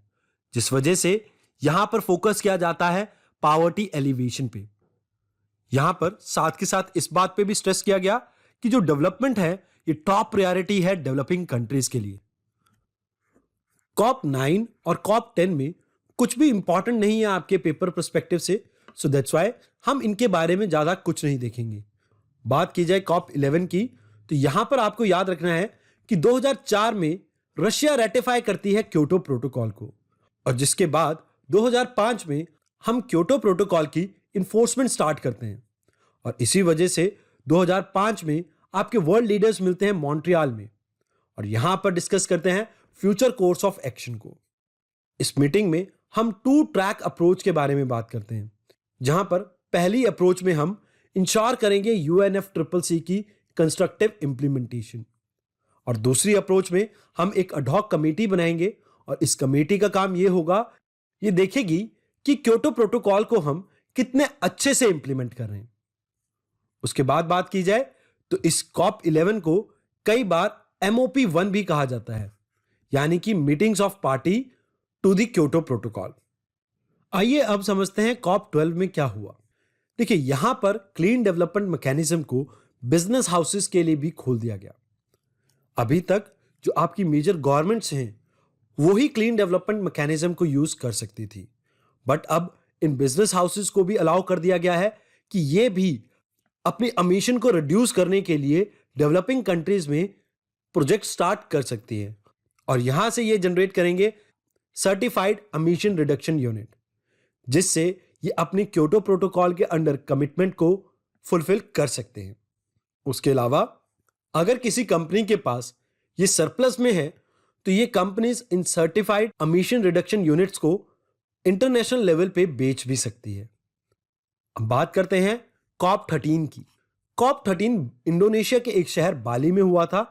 जिस वजह से यहां पर फोकस किया जाता है पॉवर्टी एलिवेशन पे। यहां पर साथ के साथ इस बात पे भी स्ट्रेस किया गया कि जो डेवलपमेंट है ये टॉप प्रायोरिटी है डेवलपिंग कंट्रीज के लिए। COP9 और COP10 में कुछ भी इंपॉर्टेंट नहीं है आपके पेपर पर्सपेक्टिव से, सो दैट्स व्हाई हम इनके बारे में ज्यादा कुछ नहीं देखेंगे। बात की जाए COP11 की, तो यहां पर आपको याद रखना है कि 2004 में रशिया रेटिफाई करती है क्योटो प्रोटोकॉल को, और जिसके बाद 2005 में हम क्योटो प्रोटोकॉल की इन्फोर्समेंट स्टार्ट करते हैं। और इसी वजह से 2005 में आपके वर्ल्ड लीडर्स मिलते हैं मॉन्ट्रियल में और यहां पर डिस्कस करते हैं फ्यूचर कोर्स ऑफ एक्शन को। इस मीटिंग में हम 2 ट्रैक अप्रोच के बारे में बात करते हैं, जहां पर पहली अप्रोच में हम इंश्योर करेंगे UNFCCC की कंस्ट्रक्टिव इंप्लीमेंटेशन, और दूसरी अप्रोच में हम एक अडॉक कमेटी बनाएंगे और इस कमेटी का काम यह होगा, ये देखेगी कि क्योटो प्रोटोकॉल को हम कितने अच्छे से इंप्लीमेंट कर रहे हैं। उसके बाद बात की जाए तो इस COP11 को कई बार MOP1 भी कहा जाता है, यानी कि meetings of party to the Kyoto protocol. आइए अब समझते हैं COP12 में क्या हुआ। देखिए, यहां पर क्लीन डेवलपमेंट मैकेनिज्म को बिजनेस हाउसेस के लिए भी खोल दिया गया। अभी तक जो आपकी मेजर गवर्नमेंट्स हैं वो ही क्लीन डेवलपमेंट मैकेनिज्म को यूज कर सकती थी, बट अब इन बिजनेस हाउसेस को भी अलाउ कर दिया गया है कि ये भी अपने एमिशन को रिड्यूस करने के लिए डेवलपिंग कंट्रीज में प्रोजेक्ट स्टार्ट कर सकती है। और यहां से ये जनरेट करेंगे सर्टिफाइड एमिशन रिडक्शन यूनिट, जिससे ये अपने क्योटो प्रोटोकॉल के अंडर कमिटमेंट को फुलफिल कर सकते हैं। उसके अलावा अगर किसी कंपनी के पास ये सरप्लस में है तो ये companies in certified emission reduction units को इंटरनेशनल लेवल पे बेच भी सकती है। अब बात करते हैं कॉप 13 की। कॉप 13 इंडोनेशिया के एक शहर बाली में हुआ था।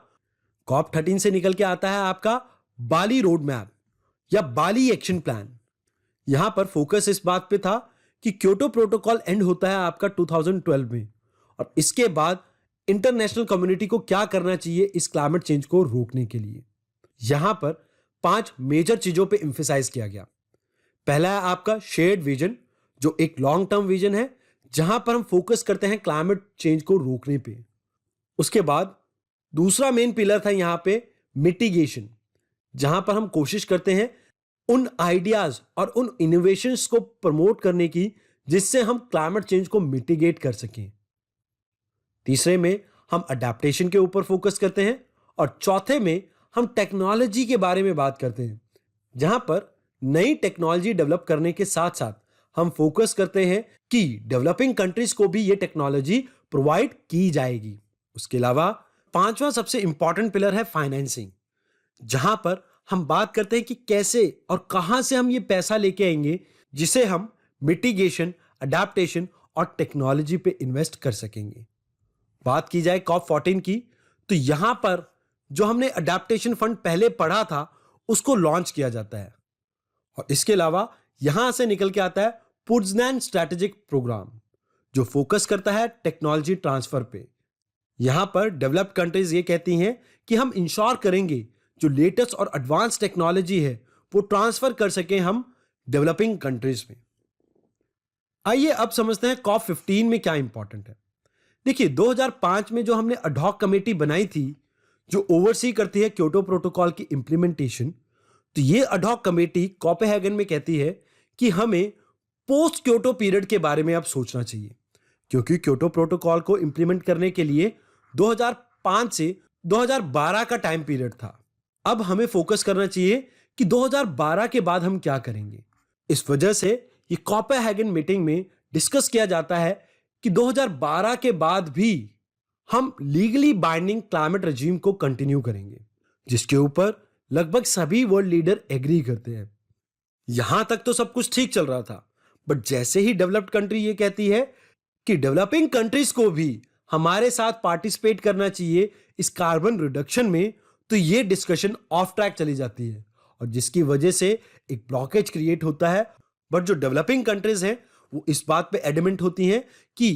कॉप 13 से निकल के आता है आपका बाली रोड मैप या बाली एक्शन प्लान। यहां पर फोकस इस बात पे था कि क्योटो प्रोटोकॉल एंड होता है आपका 2012 में, और इसके बाद इंटरनेशनल कम्युनिटी को क्या करना चाहिए इस क्लाइमेट चेंज को रोकने के लिए। यहां पर 5 मेजर चीजों पे एम्फेसाइज किया गया। पहला है आपका शेयर्ड विजन, जो एक लॉन्ग टर्म विजन है जहां पर हम फोकस करते हैं क्लाइमेट चेंज को रोकने पे। उसके बाद दूसरा मेन पिलर था यहां पे मिटिगेशन, जहां पर हम कोशिश करते हैं उन आइडियाज और उन इनोवेशंस को प्रमोट करने की जिससे हम क्लाइमेट चेंज को मिटिगेट कर सकें। तीसरे में हम अडेप्टेशन के ऊपर फोकस करते हैं, और चौथे में हम टेक्नोलॉजी के बारे में बात करते हैं, जहां पर नई टेक्नोलॉजी डेवलप करने के साथ साथ हम फोकस करते हैं कि डेवलपिंग कंट्रीज को भी ये टेक्नोलॉजी प्रोवाइड की जाएगी। उसके अलावा पांचवा सबसे इंपॉर्टेंट पिलर है फाइनेंसिंग, जहां पर हम बात करते हैं कि कैसे और कहां से हम ये पैसा लेके आएंगे जिसे हम मिटिगेशन, अडेप्टेशन और टेक्नोलॉजी पे इन्वेस्ट कर सकेंगे। बात की जाए कॉप 14 की, तो यहां पर जो हमने अडेप्टेशन फंड पहले पढ़ा था उसको लॉन्च किया जाता है, और इसके अलावा यहां से निकल के आता है पोज़्नान स्ट्रैटेजिक प्रोग्राम, जो फोकस करता है टेक्नोलॉजी ट्रांसफर पे। यहां पर डेवलप्ड कंट्रीज ये कहती हैं कि हम इंश्योर करेंगे जो लेटेस्ट और एडवांस टेक्नोलॉजी है वो ट्रांसफर कर सकें हम डेवलपिंग कंट्रीज में। आइए अब समझते हैं कॉप 15 में क्या इंपॉर्टेंट है। देखिए 2005 में जो हमने अडॉक कमेटी बनाई थी जो ओवरसी करती है क्योटो प्रोटोकॉल की इंप्लीमेंटेशन, तो ये अडॉक कमेटी कोपेनहेगन में कहती है कि हमें पोस्ट क्योटो पीरियड के बारे में अब सोचना चाहिए, क्योंकि क्योटो प्रोटोकॉल को इंप्लीमेंट करने के लिए 2005 से 2012 का टाइम पीरियड था। अब हमें फोकस करना चाहिए कि 2012 के बाद हम क्या करेंगे। इस वजह से ये कोपेनहेगन मीटिंग में डिस्कस किया जाता है कि 2012 के बाद भी हम लीगली बाइंडिंग क्लाइमेट रेजिम को कंटिन्यू करेंगे, जिसके ऊपर लगभग सभी वर्ल्ड लीडर एग्री करते हैं। यहां तक तो सब कुछ ठीक चल रहा था, बट जैसे ही डेवलप्ड कंट्री ये कहती है कि डेवलपिंग कंट्रीज को भी हमारे साथ पार्टिसिपेट करना चाहिए इस कार्बन रिडक्शन में, तो ये डिस्कशन ऑफ ट्रैक चली जाती है, और जिसकी वजह से एक ब्लॉकेज क्रिएट होता है। बट जो डेवलपिंग कंट्रीज हैं वो इस बात पे एडमेंट होती हैं कि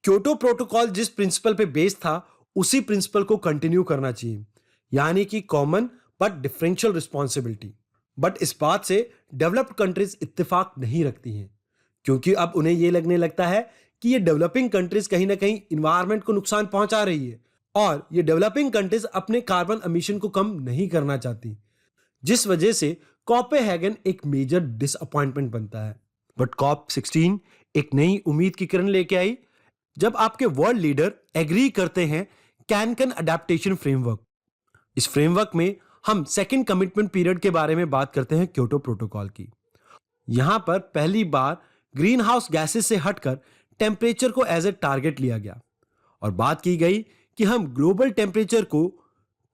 क्योटो प्रोटोकॉल जिस प्रिंसिपल पे बेस्ड था उसी प्रिंसिपल को कंटिन्यू करना चाहिए, यानी कि common but differential responsibility. But इस बात से डेवलप्ड कंट्रीज इत्तेफाक नहीं रखती हैं, क्योंकि अब उन्हें यह लगने लगता है कि ये डेवलपिंग कंट्रीज कहीं ना कहीं इन्वायरमेंट को नुकसान पहुंचा रही है, और ये डेवलपिंग कंट्रीज अपने कार्बन एमिशन को कम नहीं करना चाहती, जिस वजह से कोपेनहेगन एक मेजर डिसअपॉइंटमेंट बनता है। बट कॉप 16 एक नई उम्मीद की किरण लेके आई, जब आपके वर्ल्ड लीडर एग्री करते हैं कैनकन अडेप्टेशन फ्रेमवर्क। इस फ्रेमवर्क में हम सेकंड कमिटमेंट पीरियड के बारे में बात करते हैं क्योटो प्रोटोकॉल की। यहां पर पहली बार ग्रीन हाउस गैसेस से हटकर टेम्परेचर को एज ए टारगेट लिया गया, और बात की गई कि हम ग्लोबल टेम्परेचर को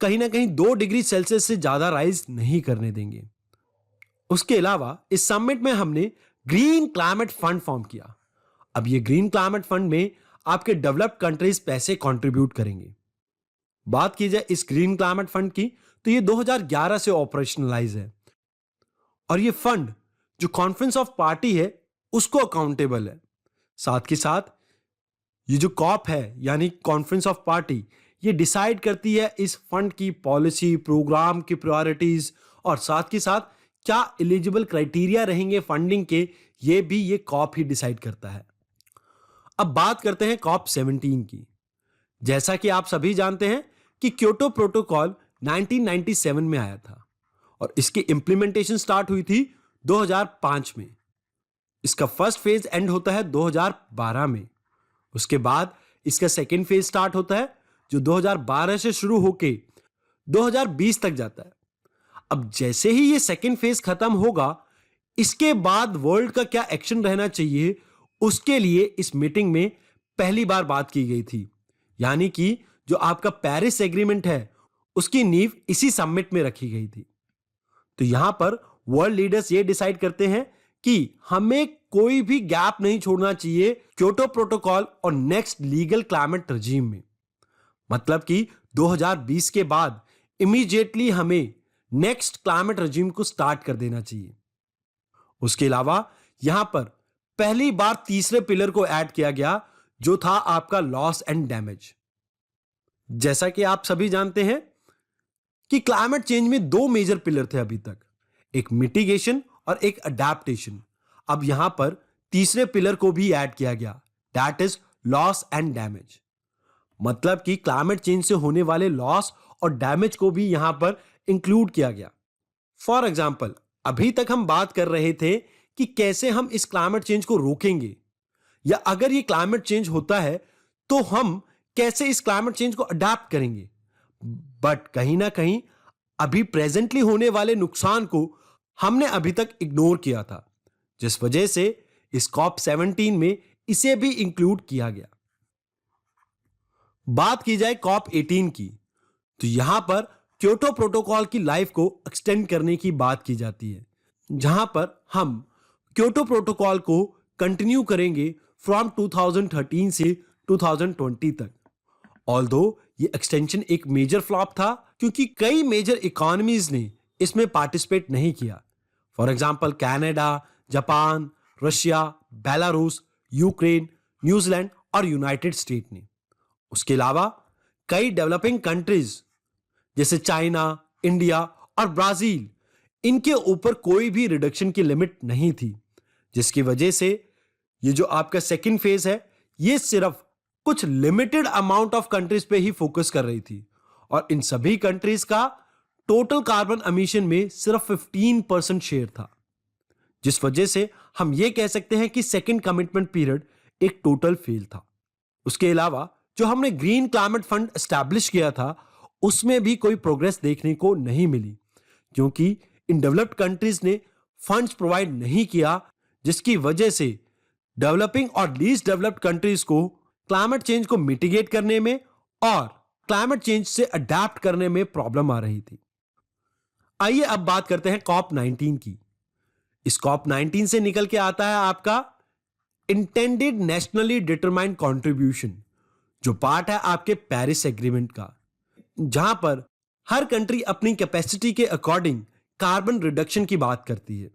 कहीं ना कहीं 2 डिग्री सेल्सियस से ज्यादा राइज नहीं करने देंगे। उसके अलावा इस समिट में हमने ग्रीन क्लाइमेट फंड फॉर्म किया। अब ये ग्रीन क्लाइमेट फंड में आपके डेवलप्ड कंट्रीज पैसे कंट्रीब्यूट करेंगे। बात की जाए इस ग्रीन क्लाइमेट फंड की, तो ये 2011 से ऑपरेशनलाइज है, और ये फंड जो कॉन्फ्रेंस ऑफ पार्टी है उसको अकाउंटेबल है। साथ के साथ ये जो कॉप है यानी कॉन्फ्रेंस ऑफ पार्टी, ये डिसाइड करती है इस फंड की पॉलिसी, प्रोग्राम की प्रायोरिटीज, और साथ के साथ क्या एलिजिबल क्राइटेरिया रहेंगे फंडिंग के, ये भी ये कॉप ही डिसाइड करता है। अब बात करते हैं कॉप 17 की। जैसा कि आप सभी जानते हैं कि क्योटो प्रोटोकॉल 1997 में आया था, और इसकी इंप्लीमेंटेशन स्टार्ट हुई थी 2005 में। इसका फर्स्ट फेज एंड होता है 2012 में। उसके बाद इसका सेकेंड फेज स्टार्ट होता है जो 2012 से शुरू होके 2020 तक जाता है। अब जैसे ही ये सेकेंड फेज खत्म होगा, इसके बाद वर्ल्ड का क्या एक्शन रहना चाहिए, उसके लिए इस मीटिंग में पहली बार बात की गई थी। यानी कि जो आपका पेरिस एग्रीमेंट है, उसकी नींव इसी समिट में रखी गई थी। तो यहां पर वर्ल्ड लीडर्स ये डिसाइड करते हैं कि हमें कोई भी गैप नहीं छोड़ना चाहिए क्योटो प्रोटोकॉल और नेक्स्ट लीगल क्लाइमेट रजीम में। मतलब कि 2020 के बाद इमीडिएटली हमें नेक्स्ट क्लाइमेट रजीम को स्टार्ट कर देना चाहिए। उसके अलावा यहां पर पहली बार तीसरे पिलर को ऐड किया गया, जो था आपका लॉस एंड डैमेज। जैसा कि आप सभी जानते हैं कि क्लाइमेट चेंज में दो मेजर पिलर थे अभी तक, एक मिटिगेशन और एक अडेप्टेशन। अब यहां पर तीसरे पिलर को भी ऐड किया गया, that is loss and damage. मतलब कि क्लाइमेट चेंज से होने वाले लॉस और डैमेज को भी यहां पर इंक्लूड किया गया। फॉर एग्जाम्पल, अभी तक हम बात कर रहे थे कि कैसे हम इस क्लाइमेट चेंज को रोकेंगे, या अगर ये क्लाइमेट चेंज होता है तो हम कैसे इस क्लाइमेट चेंज को अडेप्ट करेंगे। बट कहीं ना कहीं अभी प्रेजेंटली होने वाले नुकसान को हमने अभी तक इग्नोर किया था, जिस वजह से इस कॉप 17 में इसे भी इंक्लूड किया गया। बात की जाए कॉप 18 की, तो यहां पर क्योटो प्रोटोकॉल की लाइफ को एक्सटेंड करने की बात की जाती है, जहां पर हम क्योटो प्रोटोकॉल को कंटिन्यू करेंगे फ्रॉम 2013 से 2020 तक। ऑल्दो ये एक्सटेंशन एक मेजर फ्लॉप था, क्योंकि कई मेजर इकोनॉमीज ने इसमें पार्टिसिपेट नहीं किया। For example Canada, Japan, Russia, Belarus, Ukraine, New Zealand और यूनाइटेड स्टेट ने। उसके अलावा कई डेवलपिंग कंट्रीज जैसे चाइना, इंडिया और ब्राजील, इनके ऊपर कोई भी रिडक्शन की लिमिट नहीं थी, जिसकी वजह से ये जो आपका सेकंड फेज है, ये सिर्फ कुछ लिमिटेड अमाउंट ऑफ कंट्रीज पे ही फोकस कर रही थी, और इन सभी कंट्रीज का टोटल कार्बन एमिशन में सिर्फ 15% शेयर था, जिस वजह से हम ये कह सकते हैं कि सेकंड कमिटमेंट पीरियड एक टोटल फेल था। उसके अलावा जो हमने ग्रीन क्लाइमेट फंड एस्टैब्लिश किया था, उसमें भी कोई प्रोग्रेस देखने को नहीं मिली, क्योंकि इन डेवलप्ड कंट्रीज ने फंड्स प्रोवाइड नहीं किया, जिसकी वजह से डेवलपिंग और लीस्ट डेवलप्ड कंट्रीज को क्लाइमेट चेंज को मिटिगेट करने में और क्लाइमेट चेंज से अडेप्ट करने में प्रॉब्लम आ रही थी। आइए अब बात करते हैं कॉप 19 की। इस कॉप 19 से निकल के आता है आपका इंटेंडेड नेशनली डिटरमाइंड कॉन्ट्रीब्यूशन, जो पार्ट है आपके पेरिस एग्रीमेंट का, जहां पर हर कंट्री अपनी कैपेसिटी के अकॉर्डिंग कार्बन रिडक्शन की बात करती है।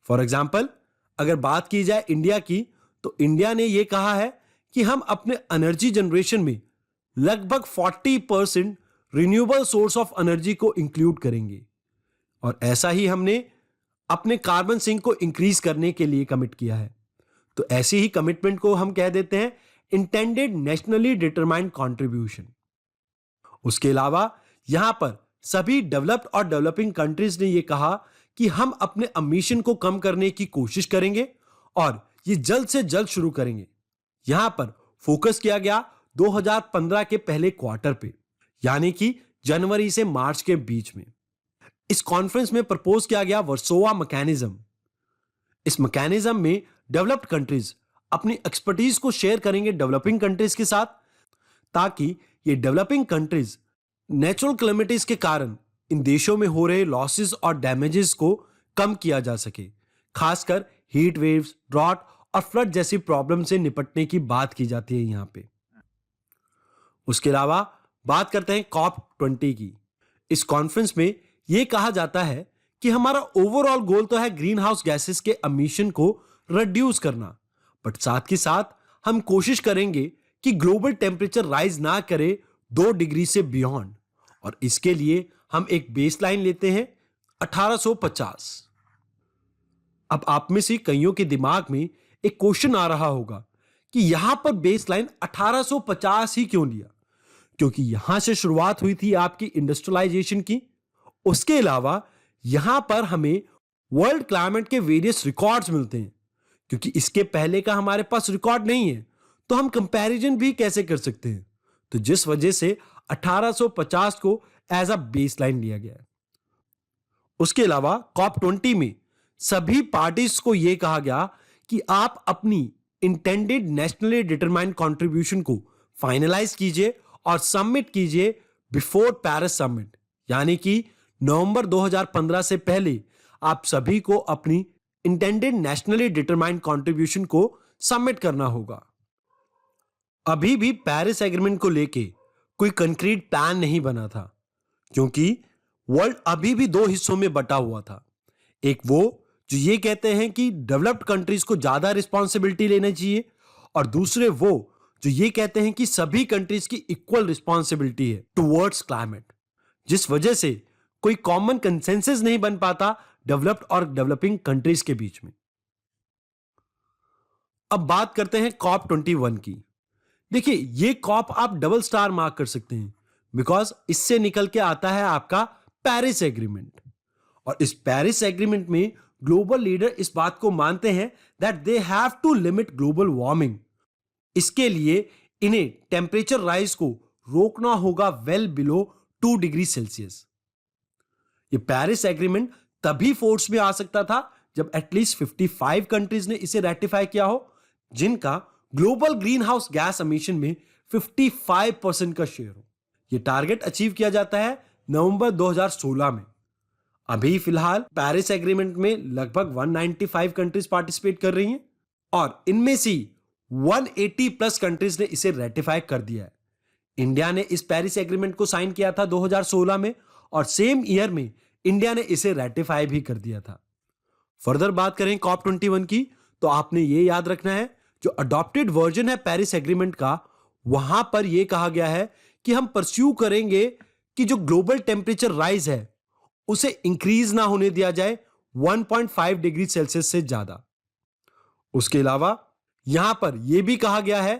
फॉर एग्जाम्पल, अगर बात की जाए इंडिया की, तो इंडिया ने यह कहा है कि हम अपने एनर्जी जनरेशन में लगभग 40% रिन्यूएबल सोर्स ऑफ एनर्जी को इंक्लूड करेंगे, और ऐसा ही हमने अपने कार्बन सिंक को इंक्रीज करने के लिए कमिट किया है। तो ऐसी ही कमिटमेंट को हम कह देते हैं इंटेंडेड नेशनली डिटरमाइंड कॉन्ट्रीब्यूशन। उसके अलावा यहां पर सभी डेवलप्ड और डेवलपिंग कंट्रीज ने यह कहा कि हम अपने एमिशन को कम करने की कोशिश करेंगे, और ये जल्द से जल्द शुरू करेंगे। यहां पर फोकस किया गया 2015 के पहले क्वार्टर पे, यानी कि जनवरी से मार्च के बीच में। इस कॉन्फ्रेंस में प्रपोज किया गया वर्सोवा मैकेनिज्म। इस मैकेनिज्म में डेवलप्ड कंट्रीज अपनी एक्सपर्टीज को शेयर करेंगे डेवलपिंग कंट्रीज के साथ, ताकि ये डेवलपिंग कंट्रीज नेचुरल कैलेमिटीज के कारण इन देशों में हो रहे लॉसेस और डैमेजेस को कम किया जा सके। खासकर हीट वेव्स, ड्रॉट और फ्लड जैसी प्रॉब्लम से निपटने की बात की जाती है यहां पे। उसके अलावा बात करते हैं कॉप 20 की। इस कॉन्फ्रेंस में यह कहा जाता है कि हमारा ओवरऑल गोल तो है ग्रीन हाउस गैसेस के एमिशन को रिड्यूस करना, बट साथ के साथ हम कोशिश करेंगे कि ग्लोबल टेम्परेचर राइज ना करे 2 डिग्री से बियॉन्ड, और इसके लिए हम एक बेसलाइन लेते हैं 1850। अब आप में से कईयों के दिमाग में एक क्वेश्चन आ रहा होगा कि यहां पर बेसलाइन 1850 ही क्यों लिया, क्योंकि यहां से शुरुआत हुई थी आपकी इंडस्ट्रियलाइजेशन की। उसके अलावा यहां पर हमें वर्ल्ड क्लाइमेट के वेरियस रिकॉर्ड्स मिलते हैं, क्योंकि इसके पहले का हमारे पास रिकॉर्ड नहीं है, तो हम कंपैरिजन भी कैसे कर सकते हैं। तो जिस वजह से 1850 को एज अ बेसलाइन लिया गया है। उसके अलावा कॉप 20 में सभी पार्टीज को यह कहा गया कि आप अपनी इंटेंडेड नेशनली डिटरमाइंड कंट्रीब्यूशन को फाइनलाइज कीजिए और सबमिट कीजिए बिफोर पेरिस समिट, यानी कि नवंबर 2015 से पहले आप सभी को अपनी इंटेंडेड नेशनली डिटरमाइंड कंट्रीब्यूशन को सबमिट करना होगा। अभी भी पेरिस एग्रीमेंट को लेके कोई कंक्रीट प्लान नहीं बना था, क्योंकि वर्ल्ड अभी भी दो हिस्सों में बटा हुआ था। एक वो जो ये कहते हैं कि डेवलप्ड कंट्रीज को ज्यादा रिस्पॉन्सिबिलिटी लेना चाहिए, और दूसरे वो जो ये कहते हैं कि सभी कंट्रीज की इक्वल रिस्पॉन्सिबिलिटी है टुवर्ड्स क्लाइमेट, जिस वजह से कोई कॉमन कंसेंसस नहीं बन पाता डेवलप्ड और डेवलपिंग कंट्रीज के बीच में। अब बात करते हैं कॉप 21 की। देखिए, ये कॉप आप डबल स्टार मार्क कर सकते हैं, बिकॉज इससे निकल के आता है आपका पेरिस एग्रीमेंट। और इस पेरिस एग्रीमेंट में ग्लोबल लीडर इस बात को मानते हैं that they have to limit global warming. इसके लिए इन्हें टेम्परेचर राइज को रोकना होगा वेल बिलो 2 डिग्री सेल्सियस। ये पेरिस एग्रीमेंट तभी फोर्स में आ सकता था जब एटलीस्ट 55 कंट्रीज ने इसे रेटिफाई किया हो, जिनका global green house gas emission में 55% का शेयर हो। यह टारगेट अचीव किया जाता है नवंबर 2016 में। अभी फिलहाल पेरिस एग्रीमेंट में लगभग 195 कंट्रीज पार्टिसिपेट कर रही हैं, और इनमें से 180 प्लस कंट्रीज ने इसे रेटिफाई कर दिया है। इंडिया ने इस पेरिस एग्रीमेंट को साइन किया था 2016 में, और सेम ईयर में इंडिया ने इसे रेटिफाई भी कर दिया था। फर्दर बात करें कॉप 21 की, तो आपने ये याद रखना है जो अडॉप्टेड वर्जन है पेरिस एग्रीमेंट का, वहां पर यह कहा गया है कि हम परस्यू करेंगे कि जो ग्लोबल टेम्परेचर राइज है उसे इंक्रीज ना होने दिया जाए 1.5 डिग्री सेल्सियस से ज्यादा। उसके अलावा यहां पर यह भी कहा गया है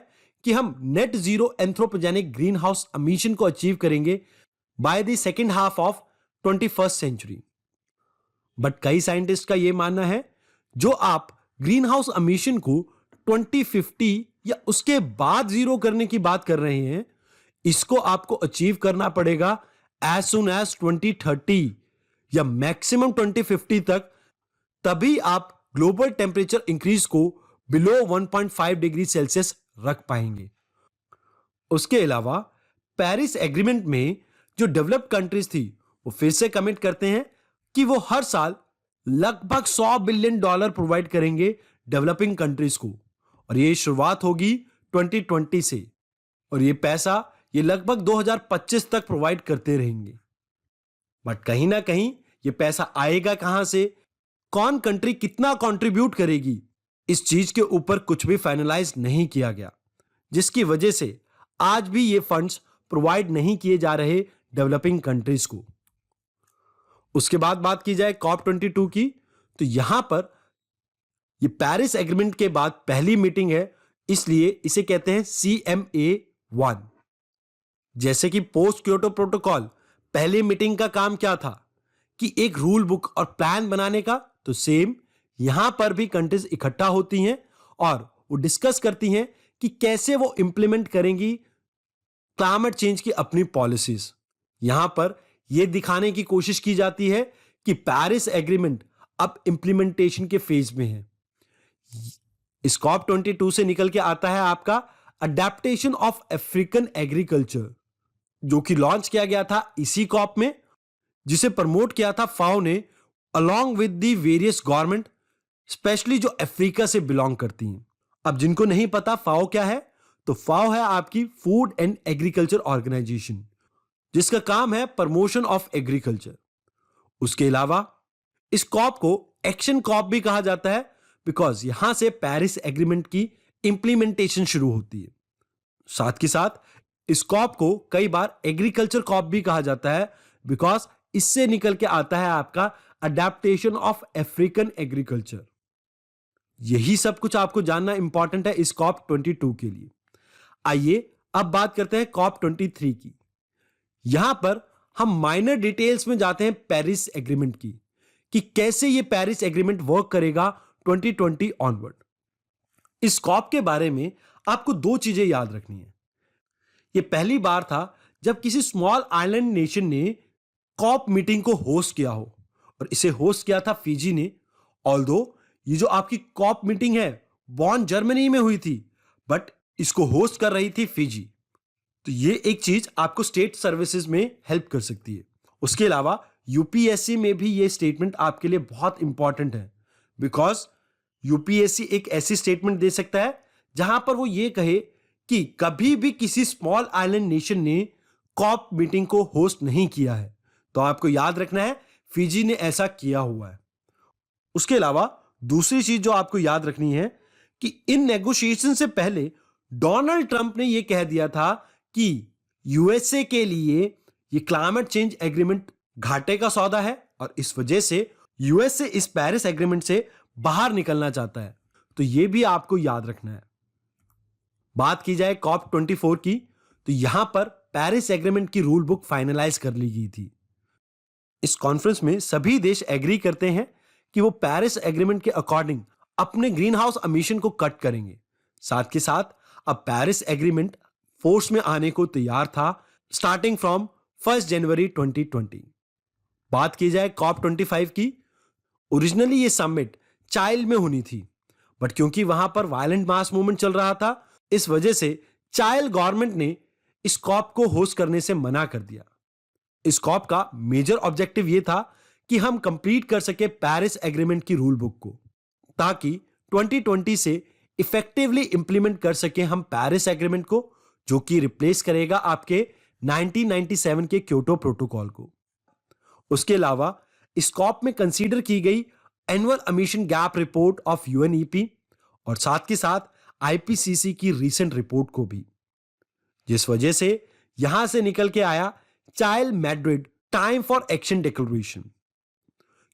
कि हम net zero anthropogenic greenhouse emission को अचीव करेंगे by the second half of 21st century. But कई साइंटिस्ट का यह मानना है जो आप ग्रीन हाउस एमिशन को 2050 या उसके बाद जीरो करने की बात कर रहे हैं, इसको आपको अचीव करना पड़ेगा एज सुन एज 2030 या मैक्सिमम 2050 तक, तभी आप ग्लोबल टेम्परेचर इंक्रीज को बिलो 1.5 डिग्री सेल्सियस रख पाएंगे। उसके अलावा पेरिस एग्रीमेंट में जो डेवलप्ड कंट्रीज थी वो फिर से कमिट करते हैं कि वो हर साल लगभग $100 बिलियन प्रोवाइड करेंगे डेवलपिंग कंट्रीज को, और ये शुरुआत होगी 2020 से, और ये पैसा ये लगभग 2025 तक प्रोवाइड करते रहेंगे। बट कहीं ना कहीं ये पैसा आएगा कहां से, कौन कंट्री कितना कंट्रीब्यूट करेगी, इस चीज के ऊपर कुछ भी फाइनलाइज नहीं किया गया, जिसकी वजह से आज भी ये फंड्स प्रोवाइड नहीं किए जा रहे डेवलपिंग कंट्रीज को। उसके बाद बात की जाए कॉप 22 की, तो यहां पर ये पेरिस एग्रीमेंट के बाद पहली मीटिंग है, इसलिए इसे कहते हैं CMA1। जैसे कि पोस्ट क्योटो प्रोटोकॉल पहली मीटिंग का काम क्या था कि एक रूल बुक और प्लान बनाने का, तो सेम यहां पर भी कंट्रीज इकट्ठा होती हैं और वो डिस्कस करती हैं कि कैसे वो इंप्लीमेंट करेंगी क्लाइमेट चेंज की अपनी पॉलिसीज। यहां पर यह दिखाने की कोशिश की जाती है कि पेरिस एग्रीमेंट अब इंप्लीमेंटेशन के फेज में है। इस कॉप 22 से निकल के आता है आपका अडेप्टेशन ऑफ अफ्रीकन एग्रीकल्चर, जो कि लॉन्च किया गया था इसी कॉप में, जिसे प्रमोट किया था फाओ ने along with the various government, specially जो अफ्रीका से बिलोंग करती हैं। अब जिनको नहीं पता फाओ क्या है, तो फाओ है आपकी फूड एंड एग्रीकल्चर ऑर्गेनाइजेशन, जिसका काम है प्रमोशन ऑफ एग्रीकल्चर। उसके अलावा इस कॉप को एक्शन कॉप भी कहा जाता है, बिकॉज यहां से पेरिस एग्रीमेंट की इंप्लीमेंटेशन शुरू होती है। साथ के साथ इस कॉप को कई बार एग्रीकल्चर कॉप भी कहा जाता है, बिकॉज इससे निकल के आता है आपका अडेप्टेशन ऑफ अफ्रीकन एग्रीकल्चर। यही सब कुछ आपको जानना इंपॉर्टेंट है इस कॉप 22 के लिए। आइए अब बात करते हैं कॉप 23 की। यहां पर हम माइनर डिटेल्स में जाते हैं पेरिस एग्रीमेंट की, कि कैसे ये पेरिस एग्रीमेंट वर्क करेगा 2020 ऑनवर्ड। इस कॉप के बारे में आपको दो चीजें याद रखनी है। यह पहली बार था जब किसी स्मॉल आइलैंड नेशन ने कॉप मीटिंग को होस्ट किया हो, और इसे होस्ट किया था फिजी ने। ऑल्दो ये जो आपकी कॉप मीटिंग है बॉन जर्मनी में हुई थी, बट इसको होस्ट कर रही थी फिजी। तो ये एक चीज आपको स्टेट सर्विसेज में हेल्प कर सकती है। उसके अलावा यूपीएससी में भी ये स्टेटमेंट आपके लिए बहुत इंपॉर्टेंट है, बिकॉज यूपीएससी एक ऐसी स्टेटमेंट दे सकता है जहां पर वो ये कहे कि कभी भी किसी स्मॉल आइलैंड नेशन ने कॉप मीटिंग को होस्ट नहीं किया है। तो आपको याद रखना है फिजी ने ऐसा किया हुआ है। उसके अलावा दूसरी चीज जो आपको याद रखनी है कि इन नेगोशिएशन से पहले डोनाल्ड ट्रंप ने यह कह दिया था कि यूएसए के लिए ये क्लाइमेट चेंज एग्रीमेंट घाटे का सौदा है और इस वजह से यूएसए इस पेरिस एग्रीमेंट से बाहर निकलना चाहता है। तो यह भी आपको याद रखना है। बात की जाए कॉप 24 की, तो यहां पर पेरिस एग्रीमेंट की रूल बुक फाइनलाइज कर ली गई थी। इस कॉन्फ्रेंस में सभी देश एग्री करते हैं कि वो पेरिस एग्रीमेंट के अकॉर्डिंग अपने ग्रीन हाउस एमिशन को कट करेंगे। साथ के साथ अब पेरिस एग्रीमेंट फोर्स में आने को तैयार था स्टार्टिंग फ्रॉम 1 जनवरी 2020। बात की जाए कॉप 25 की, ओरिजिनली ये समिट चाइल्ड में होनी थी, बट क्योंकि वहां पर वायलेंट मास मूवमेंट चल रहा था, इस वजह से चाइल्ड गवर्नमेंट ने इस कॉप को होस्ट करने से मना कर दिया। इस कॉप का मेजर ऑब्जेक्टिव यह था कि हम कंप्लीट कर सके पेरिस एग्रीमेंट की रूल बुक को, ताकि 2020 से इफेक्टिवली इंप्लीमेंट कर सके हम पेरिस एग्रीमेंट को, जो कि रिप्लेस करेगा आपके 1997 के क्योटो प्रोटोकॉल को। उसके अलावा इस कॉप में कंसीडर की गई annual emission gap report of UNEP और साथ के साथ आईपीसीसी की रीसेंट रिपोर्ट को भी, जिस वजह से यहां से निकल के आया child Madrid time for action declaration.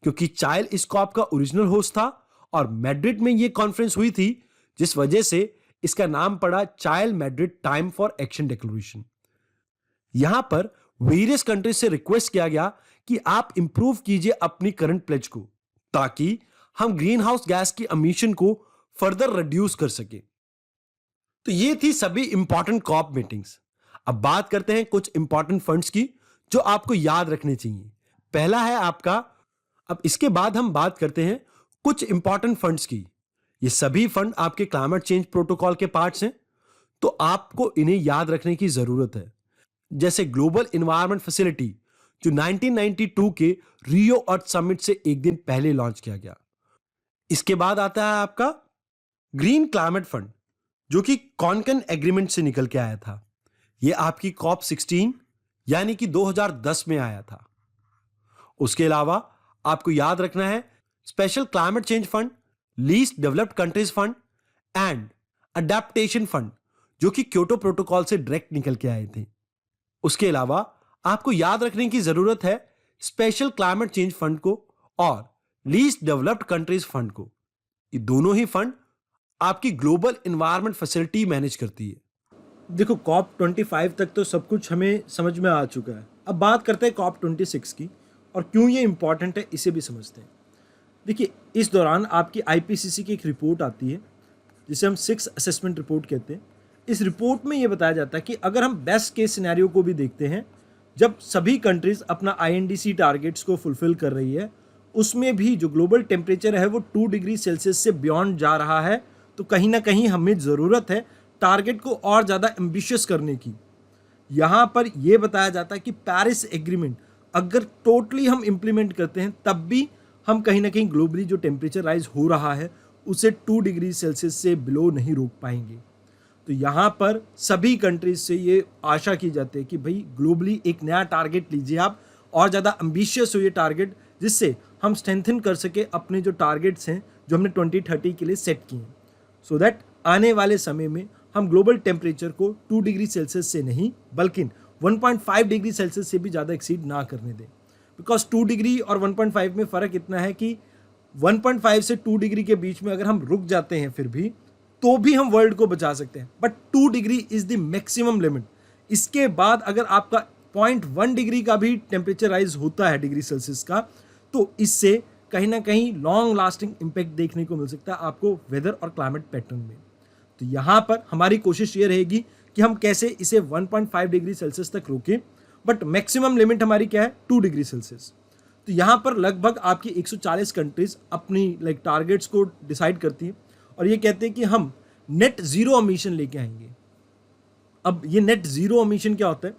क्योंकि चाइल्ड इस कॉप का ओरिजिनल होस्ट था और मैड्रिड में यह कॉन्फ्रेंस हुई थी, जिस वजह से इसका नाम पड़ा child Madrid time for action declaration. यहां पर वेरियस कंट्रीज से रिक्वेस्ट किया गया कि आप इंप्रूव कीजिए अपनी करंट प्लेज को, ताकि हम ग्रीन हाउस गैस की एमिशन को फर्दर रिड्यूस कर सके। तो ये थी सभी इंपॉर्टेंट कॉप मीटिंग्स। अब बात करते हैं कुछ इंपॉर्टेंट फंड्स की जो आपको याद रखने चाहिए। पहला है आपका, अब इसके बाद हम बात करते हैं कुछ इंपॉर्टेंट फंड्स की। ये सभी फंड आपके क्लाइमेट चेंज प्रोटोकॉल के पार्ट्स हैं, तो आपको इन्हें याद रखने की जरूरत है। जैसे ग्लोबल एनवायरनमेंट फैसिलिटी, जो 1992 के रियो अर्थ समिट से एक दिन पहले लॉन्च किया गया। इसके बाद आता है आपका ग्रीन क्लाइमेट फंड, जो कि कॉनकन एग्रीमेंट से निकल के आया था। यह आपकी कॉप 16 यानी कि 2010 में आया था। उसके अलावा आपको याद रखना है special climate change fund, least developed countries fund and adaptation fund, जो कि क्योटो प्रोटोकॉल से डायरेक्ट निकल के आए थे। उसके अलावा आपको याद रखने की जरूरत है स्पेशल क्लाइमेट चेंज फंड को और लीस्ट डेवलप्ड कंट्रीज फंड को। ये दोनों ही फंड आपकी ग्लोबल एनवायरनमेंट फैसिलिटी मैनेज करती है। देखो, कॉप 25 तक तो सब कुछ हमें समझ में आ चुका है। अब बात करते हैं कॉप 26 की, और क्यों ये इंपॉर्टेंट है इसे भी समझते हैं। देखिए, इस दौरान आपकी आईपीसीसी की एक रिपोर्ट आती है जिसे हम 6 असेसमेंट रिपोर्ट कहते हैं। इस रिपोर्ट में ये बताया जाता है कि अगर हम बेस्ट केस सिनेरियो को भी देखते हैं, जब सभी कंट्रीज अपना आईएनडीसी टारगेट्स को फुलफिल कर रही है, उसमें भी जो ग्लोबल टेम्परेचर है वो 2 डिग्री सेल्सियस से बियॉन्ड जा रहा है, तो कहीं ना कहीं हमें ज़रूरत है टारगेट को और ज़्यादा एम्बिशियस करने की। यहाँ पर यह बताया जाता है कि पेरिस एग्रीमेंट अगर टोटली हम इम्प्लीमेंट करते हैं, तब भी हम कहीं ना कहीं ग्लोबली जो टेम्परेचर राइज हो रहा है उसे 2 डिग्री सेल्सियस से बिलो नहीं रोक पाएंगे। तो यहाँ पर सभी कंट्रीज से ये आशा की जाती है कि भाई ग्लोबली एक नया टारगेट लीजिए आप, और ज़्यादा एम्बिशियस हो ये टारगेट, जिससे हम स्ट्रेंथन कर सके अपने जो टारगेट्स हैं जो हमने 2030 के लिए सेट किए हैं, सो दैट आने वाले समय में हम ग्लोबल टेम्परेचर को 2 डिग्री सेल्सियस से नहीं बल्कि 1.5 डिग्री सेल्सियस से भी ज़्यादा एक्सीड ना करने दें। बिकॉज 2 डिग्री और 1.5 में फ़र्क इतना है कि 1.5 से 2 डिग्री के बीच में अगर हम रुक जाते हैं फिर भी, तो भी हम वर्ल्ड को बचा सकते हैं, but 2 degree is the maximum limit. इसके बाद अगर आपका 0.1 डिग्री का भी टेम्परेचर राइज होता है डिग्री सेल्सियस का, तो इससे कहीं ना कहीं लॉन्ग लास्टिंग इम्पैक्ट देखने को मिल सकता है आपको वेदर और क्लाइमेट पैटर्न में। तो यहाँ पर हमारी कोशिश ये रहेगी कि हम कैसे इसे 1.5 डिग्री सेल्सियस तक रोकें, बट मैक्सिमम लिमिट हमारी क्या है 2 डिग्री सेल्सियस। तो यहाँ पर लगभग आपकी 140 कंट्रीज अपनी टारगेट्स को डिसाइड करती है और ये कहते हैं कि हम नेट जीरो एमिशन लेके आएंगे। अब ये नेट जीरो एमिशन क्या होता है?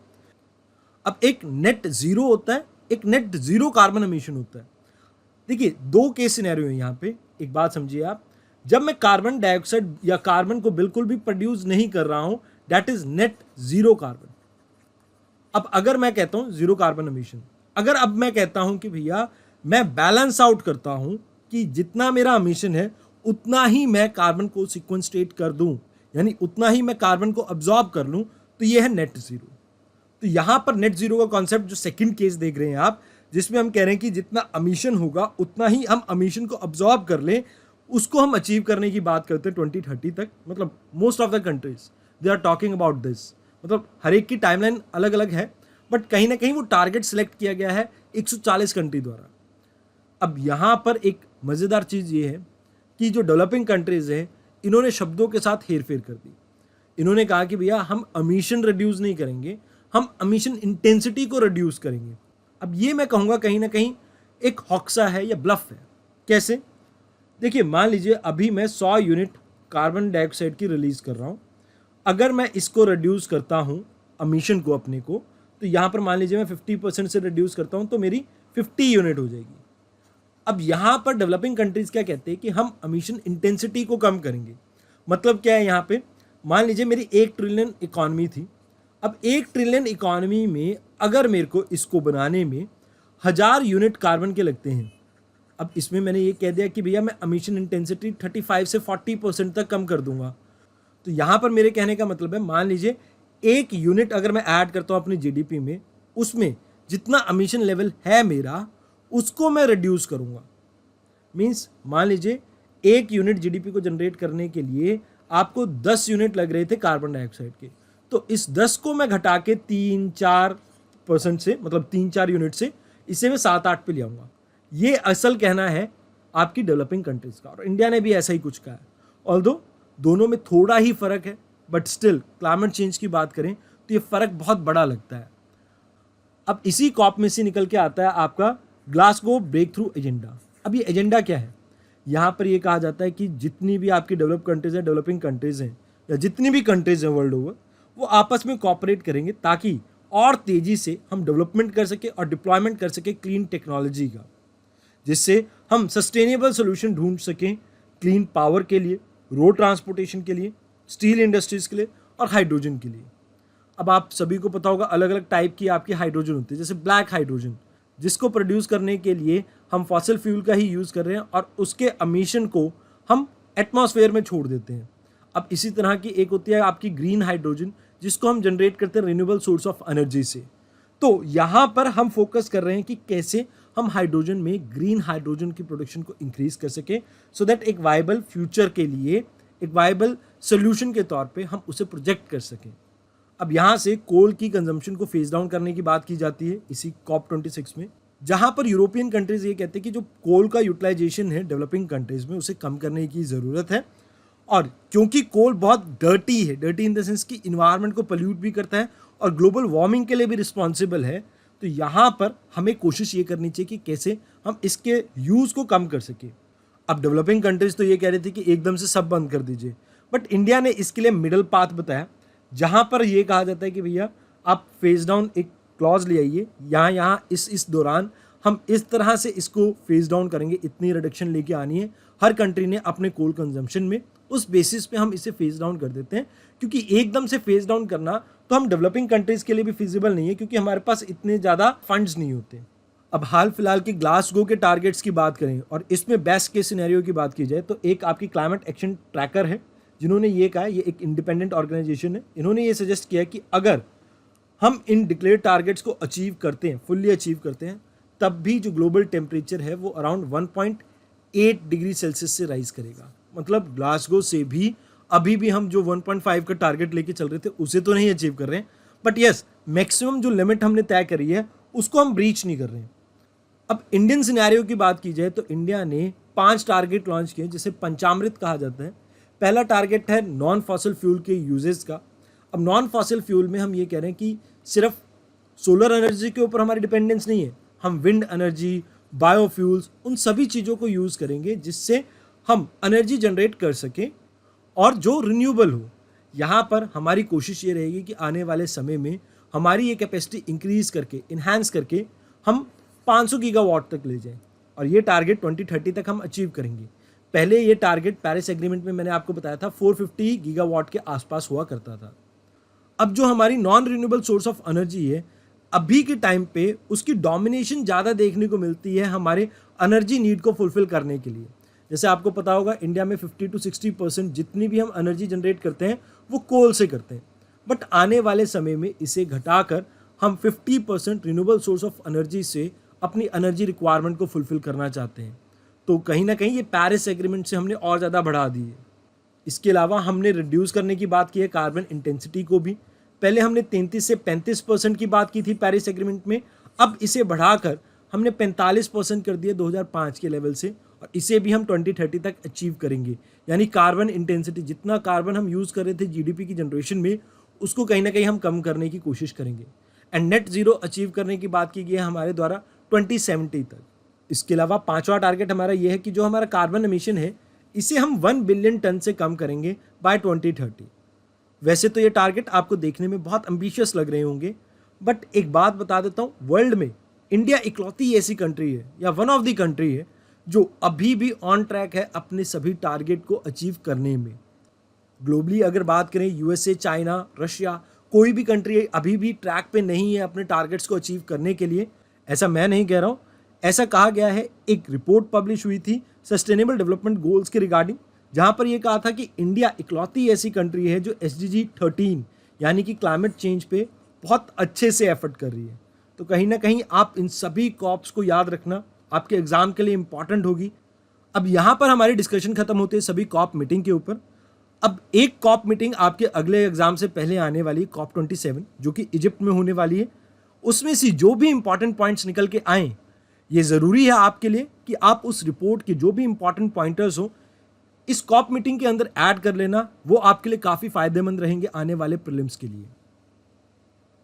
अब एक नेट जीरो होता है, एक नेट जीरो कार्बन एमिशन होता है। देखिए, दो केस सिनेरियो है यहाँ पे। एक बात समझिए आप, जब मैं कार्बन डाइऑक्साइड या कार्बन को बिल्कुल भी प्रोड्यूस नहीं कर रहा हूं, that is net zero carbon. अब अगर मैं कहता हूं जीरो कार्बन एमिशन, अगर अब मैं कहता हूं कि भैया मैं बैलेंस आउट करता हूं कि जितना मेरा एमिशन है उतना ही मैं कार्बन को सिक्वेंस्टेट कर दूं, यानी उतना ही मैं कार्बन को अब्सॉर्ब कर लूं, तो ये है नेट जीरो। तो यहां पर नेट जीरो का कॉन्सेप्ट जो सेकंड केस देख रहे हैं आप, जिसमें हम कह रहे हैं कि जितना एमिशन होगा उतना ही हम एमिशन को अब्सॉर्ब कर लें, उसको हम अचीव करने की बात करते हैं 2030 तक। मतलब most of the countries they are talking about this. मतलब हर एक की टाइमलाइन अलग अलग है, बट कहीं ना कहीं वो टारगेट सिलेक्ट किया गया है 140 कंट्री द्वारा। अब यहाँ पर एक मज़ेदार चीज़ ये है कि जो डेवलपिंग कंट्रीज हैं, इन्होंने शब्दों के साथ हेरफेर कर दी। इन्होंने कहा कि भैया हम एमिशन रिड्यूस नहीं करेंगे, हम एमिशन इंटेंसिटी को रिड्यूस करेंगे। अब ये मैं कहूँगा कहीं ना कहीं एक हॉक्सा है या ब्लफ है। कैसे? देखिए, मान लीजिए अभी मैं 100 यूनिट कार्बन डाइऑक्साइड की रिलीज़ कर रहा हूँ। अगर मैं इसको रिड्यूस करता हूँ एमिशन को अपने को, तो यहाँ पर मान लीजिए मैं 50% से रिड्यूस करता हूँ तो मेरी 50 यूनिट हो जाएगी। अब यहाँ पर डेवलपिंग कंट्रीज क्या कहते हैं कि हम एमिशन इंटेंसिटी को कम करेंगे। मतलब क्या है यहाँ पे? मान लीजिए मेरी 1 ट्रिलियन इकॉनमी थी। अब 1 ट्रिलियन इकॉनमी में अगर मेरे को इसको बनाने में 1000 यूनिट कार्बन के लगते हैं, अब इसमें मैंने ये कह दिया कि भैया मैं एमिशन इंटेंसिटी 35 से 40% तक कम कर दूंगा। तो यहाँ पर मेरे कहने का मतलब है, मान लीजिए 1 यूनिट अगर मैं ऐड करता हूँ अपनी जीडीपी में, उसमें जितना एमिशन लेवल है मेरा, उसको मैं रिड्यूस करूँगा। मीन्स मान लीजिए 1 यूनिट जीडीपी को जनरेट करने के लिए आपको 10 यूनिट लग रहे थे कार्बन डाइऑक्साइड के, तो इस 10 को मैं घटा के 3-4% से, मतलब 3-4 यूनिट से इसे मैं 7-8 पे ले आऊँगा। ये असल कहना है आपकी डेवलपिंग कंट्रीज का, और इंडिया ने भी ऐसा ही कुछ कहा है। ऑल्दो दोनों में थोड़ा ही फर्क है, बट स्टिल क्लाइमेट चेंज की बात करें तो ये फर्क बहुत बड़ा लगता है। अब इसी कॉप में से निकल के आता है आपका ग्लासगो ब्रेक थ्रू एजेंडा। अब ये एजेंडा क्या है? यहाँ पर ये कहा जाता है कि जितनी भी आपकी डेवलप कंट्रीज हैं, डेवलपिंग कंट्रीज हैं, या जितनी भी कंट्रीज हैं वर्ल्ड ओवर, वो आपस में कॉपरेट करेंगे ताकि और तेज़ी से हम डेवलपमेंट कर सके और डिप्लॉयमेंट कर सके क्लीन टेक्नोलॉजी का, जिससे हम सस्टेनेबल सोल्यूशन ढूंढ सकें क्लीन पावर के लिए, रोड ट्रांसपोर्टेशन के लिए, स्टील इंडस्ट्रीज़ के लिए और हाइड्रोजन के लिए। अब आप सभी को पता होगा अलग अलग टाइप की आपकी हाइड्रोजन होती है, जैसे ब्लैक हाइड्रोजन, जिसको प्रोड्यूस करने के लिए हम फॉसिल फ्यूल का ही यूज़ कर रहे हैं और उसके एमिशन को हम एटमॉस्फेयर में छोड़ देते हैं। अब इसी तरह की एक होती है आपकी ग्रीन हाइड्रोजन, जिसको हम जनरेट करते हैं रिन्यूएबल सोर्स ऑफ एनर्जी से। तो यहाँ पर हम फोकस कर रहे हैं कि कैसे हम हाइड्रोजन में ग्रीन हाइड्रोजन की प्रोडक्शन को इंक्रीज कर सके, सो दैट एक वायबल फ्यूचर के लिए, एक वायबल सोल्यूशन के तौर पे हम उसे प्रोजेक्ट कर सकें। अब यहाँ से कोल की कंजम्पशन को फेज डाउन करने की बात की जाती है इसी COP26 में, जहाँ पर यूरोपियन कंट्रीज ये कहते हैं कि जो कोल का यूटिलाइजेशन है डेवलपिंग कंट्रीज में, उसे कम करने की ज़रूरत है। और क्योंकि कोल बहुत डर्टी है, डर्टी इन द सेंस कि इन्वायरमेंट को पोल्यूट भी करता है और ग्लोबल वार्मिंग के लिए भी रिस्पॉन्सिबल है, तो यहाँ पर हमें कोशिश ये करनी चाहिए कि कैसे हम इसके यूज़ को कम कर सकें। अब डेवलपिंग कंट्रीज तो ये कह रही थी कि एकदम से सब बंद कर दीजिए, बट इंडिया ने इसके लिए मिडल पाथ बताया, जहाँ पर ये कहा जाता है कि भैया आप फेज डाउन एक क्लॉज ले आइए, यहाँ इस दौरान हम इस तरह से इसको फेज डाउन करेंगे, इतनी रिडक्शन लेके आनी है हर कंट्री ने अपने कोल कंजम्पशन में, उस बेसिस पे हम इसे फेज डाउन कर देते हैं। क्योंकि एकदम से फेज डाउन करना तो हम डेवलपिंग कंट्रीज के लिए भी फिजिबल नहीं है, क्योंकि हमारे पास इतने ज़्यादा फंड्स नहीं होते। अब हाल फिलहाल के ग्लासगो के टारगेट्स की बात करें और इसमें बेस्ट केस सिनेरियो की बात की जाए, तो एक आपकी क्लाइमेट एक्शन ट्रैकर है, जिन्होंने ये कहा, ये एक इंडिपेंडेंट ऑर्गेनाइजेशन है, इन्होंने ये सजेस्ट किया कि अगर हम इन डिक्लेयर टारगेट्स को अचीव करते हैं, फुल्ली अचीव करते हैं, तब भी जो ग्लोबल टेम्परेचर है वो अराउंड 1.8 डिग्री सेल्सियस से राइज करेगा। मतलब ग्लासगो से भी अभी भी हम जो 1.5 का टारगेट लेके चल रहे थे उसे तो नहीं अचीव कर रहे हैं, बट यस मैक्सिमम जो लिमिट हमने तय करी है उसको हम ब्रीच नहीं कर रहे हैं। अब इंडियन सिनेरियो की बात की जाए तो इंडिया ने 5 टारगेट लॉन्च किए, जिसे पंचामृत कहा जाता है। पहला टारगेट है नॉन फॉसिल फ्यूल के यूजेस का। अब नॉन फॉसिल फ्यूल में हम ये कह रहे हैं कि सिर्फ सोलर एनर्जी के ऊपर हमारी डिपेंडेंस नहीं है, हम विंड एनर्जी, बायोफ्यूल्स, उन सभी चीज़ों को यूज़ करेंगे जिससे हम एनर्जी जनरेट कर सकें और जो रिन्यूएबल हो। यहाँ पर हमारी कोशिश ये रहेगी कि आने वाले समय में हमारी ये कैपेसिटी इंक्रीज करके, इन्हांस करके हम 500 गीगावाट तक ले जाएं और ये टारगेट 2030 तक हम अचीव करेंगे। पहले ये टारगेट पेरिस एग्रीमेंट में मैंने आपको बताया था 450 गीगावाट के आसपास हुआ करता था। अब जो हमारी non renewable source of energy है, अभी के टाइम पे उसकी डोमिनेशन ज़्यादा देखने को मिलती है हमारे एनर्जी नीड को फुलफिल करने के लिए। जैसे आपको पता होगा इंडिया में 50 to 60% जितनी भी हम एनर्जी जनरेट करते हैं वो कोल से करते हैं, बट आने वाले समय में इसे घटाकर हम 50% रिन्यूएबल सोर्स ऑफ एनर्जी से अपनी एनर्जी रिक्वायरमेंट को फुलफिल करना चाहते हैं। तो कहीं ना कहीं ये पेरिस एग्रीमेंट से हमने और ज़्यादा बढ़ा दी है। इसके अलावा हमने रिड्यूस करने की बात की है कार्बन इंटेंसिटी को भी। पहले हमने 33 से 35% की बात की थी पेरिस एग्रीमेंट में, अब इसे बढ़ाकर हमने 45% कर दिया 2005 के लेवल से, और इसे भी हम 2030 तक अचीव करेंगे। यानी कार्बन इंटेंसिटी, जितना कार्बन हम यूज़ कर रहे थे जीडीपी की जनरेशन में, उसको कहीं ना कहीं हम कम करने की कोशिश करेंगे। एंड नेट जीरो अचीव करने की बात की गई है हमारे द्वारा 2070 तक। इसके अलावा पांचवा टारगेट हमारा यह है कि जो हमारा कार्बन एमिशन है इसे हम 1 बिलियन टन से कम करेंगे बाय 2030। वैसे तो ये टारगेट आपको देखने में बहुत एम्बिशियस लग रहे होंगे, बट एक बात बता देता हूँ, वर्ल्ड में इंडिया इकलौती ऐसी कंट्री है या वन ऑफ द कंट्री है जो अभी भी ऑन ट्रैक है अपने सभी टारगेट को अचीव करने में। ग्लोबली अगर बात करें, यूएसए, चाइना, रशिया, कोई भी कंट्री अभी भी ट्रैक पे नहीं है अपने टारगेट्स को अचीव करने के लिए। ऐसा मैं नहीं कह रहा हूँ, ऐसा कहा गया है। एक रिपोर्ट पब्लिश हुई थी सस्टेनेबल डेवलपमेंट गोल्स के रिगार्डिंग, जहाँ पर यह कहा था कि इंडिया इकलौती ऐसी कंट्री है जो SDG 13 यानी कि क्लाइमेट चेंज पे बहुत अच्छे से एफर्ट कर रही है। तो कहीं ना कहीं आप इन सभी कॉप्स को याद रखना, आपके एग्जाम के लिए इंपॉर्टेंट होगी। अब यहाँ पर हमारी डिस्कशन खत्म होती है सभी कॉप मीटिंग के ऊपर। अब एक कॉप मीटिंग आपके अगले एग्जाम से पहले आने वाली है, COP 27, जो कि इजिप्ट में होने वाली है। उसमें से जो भी इंपॉर्टेंट पॉइंट्स निकल के आए, ये ज़रूरी है आपके लिए कि आप उस रिपोर्ट के जो भी इंपॉर्टेंट पॉइंटर्स हो इस कॉप मीटिंग के अंदर ऐड कर लेना। वो आपके लिए काफ़ी फायदेमंद रहेंगे आने वाले प्रीलिम्स के लिए।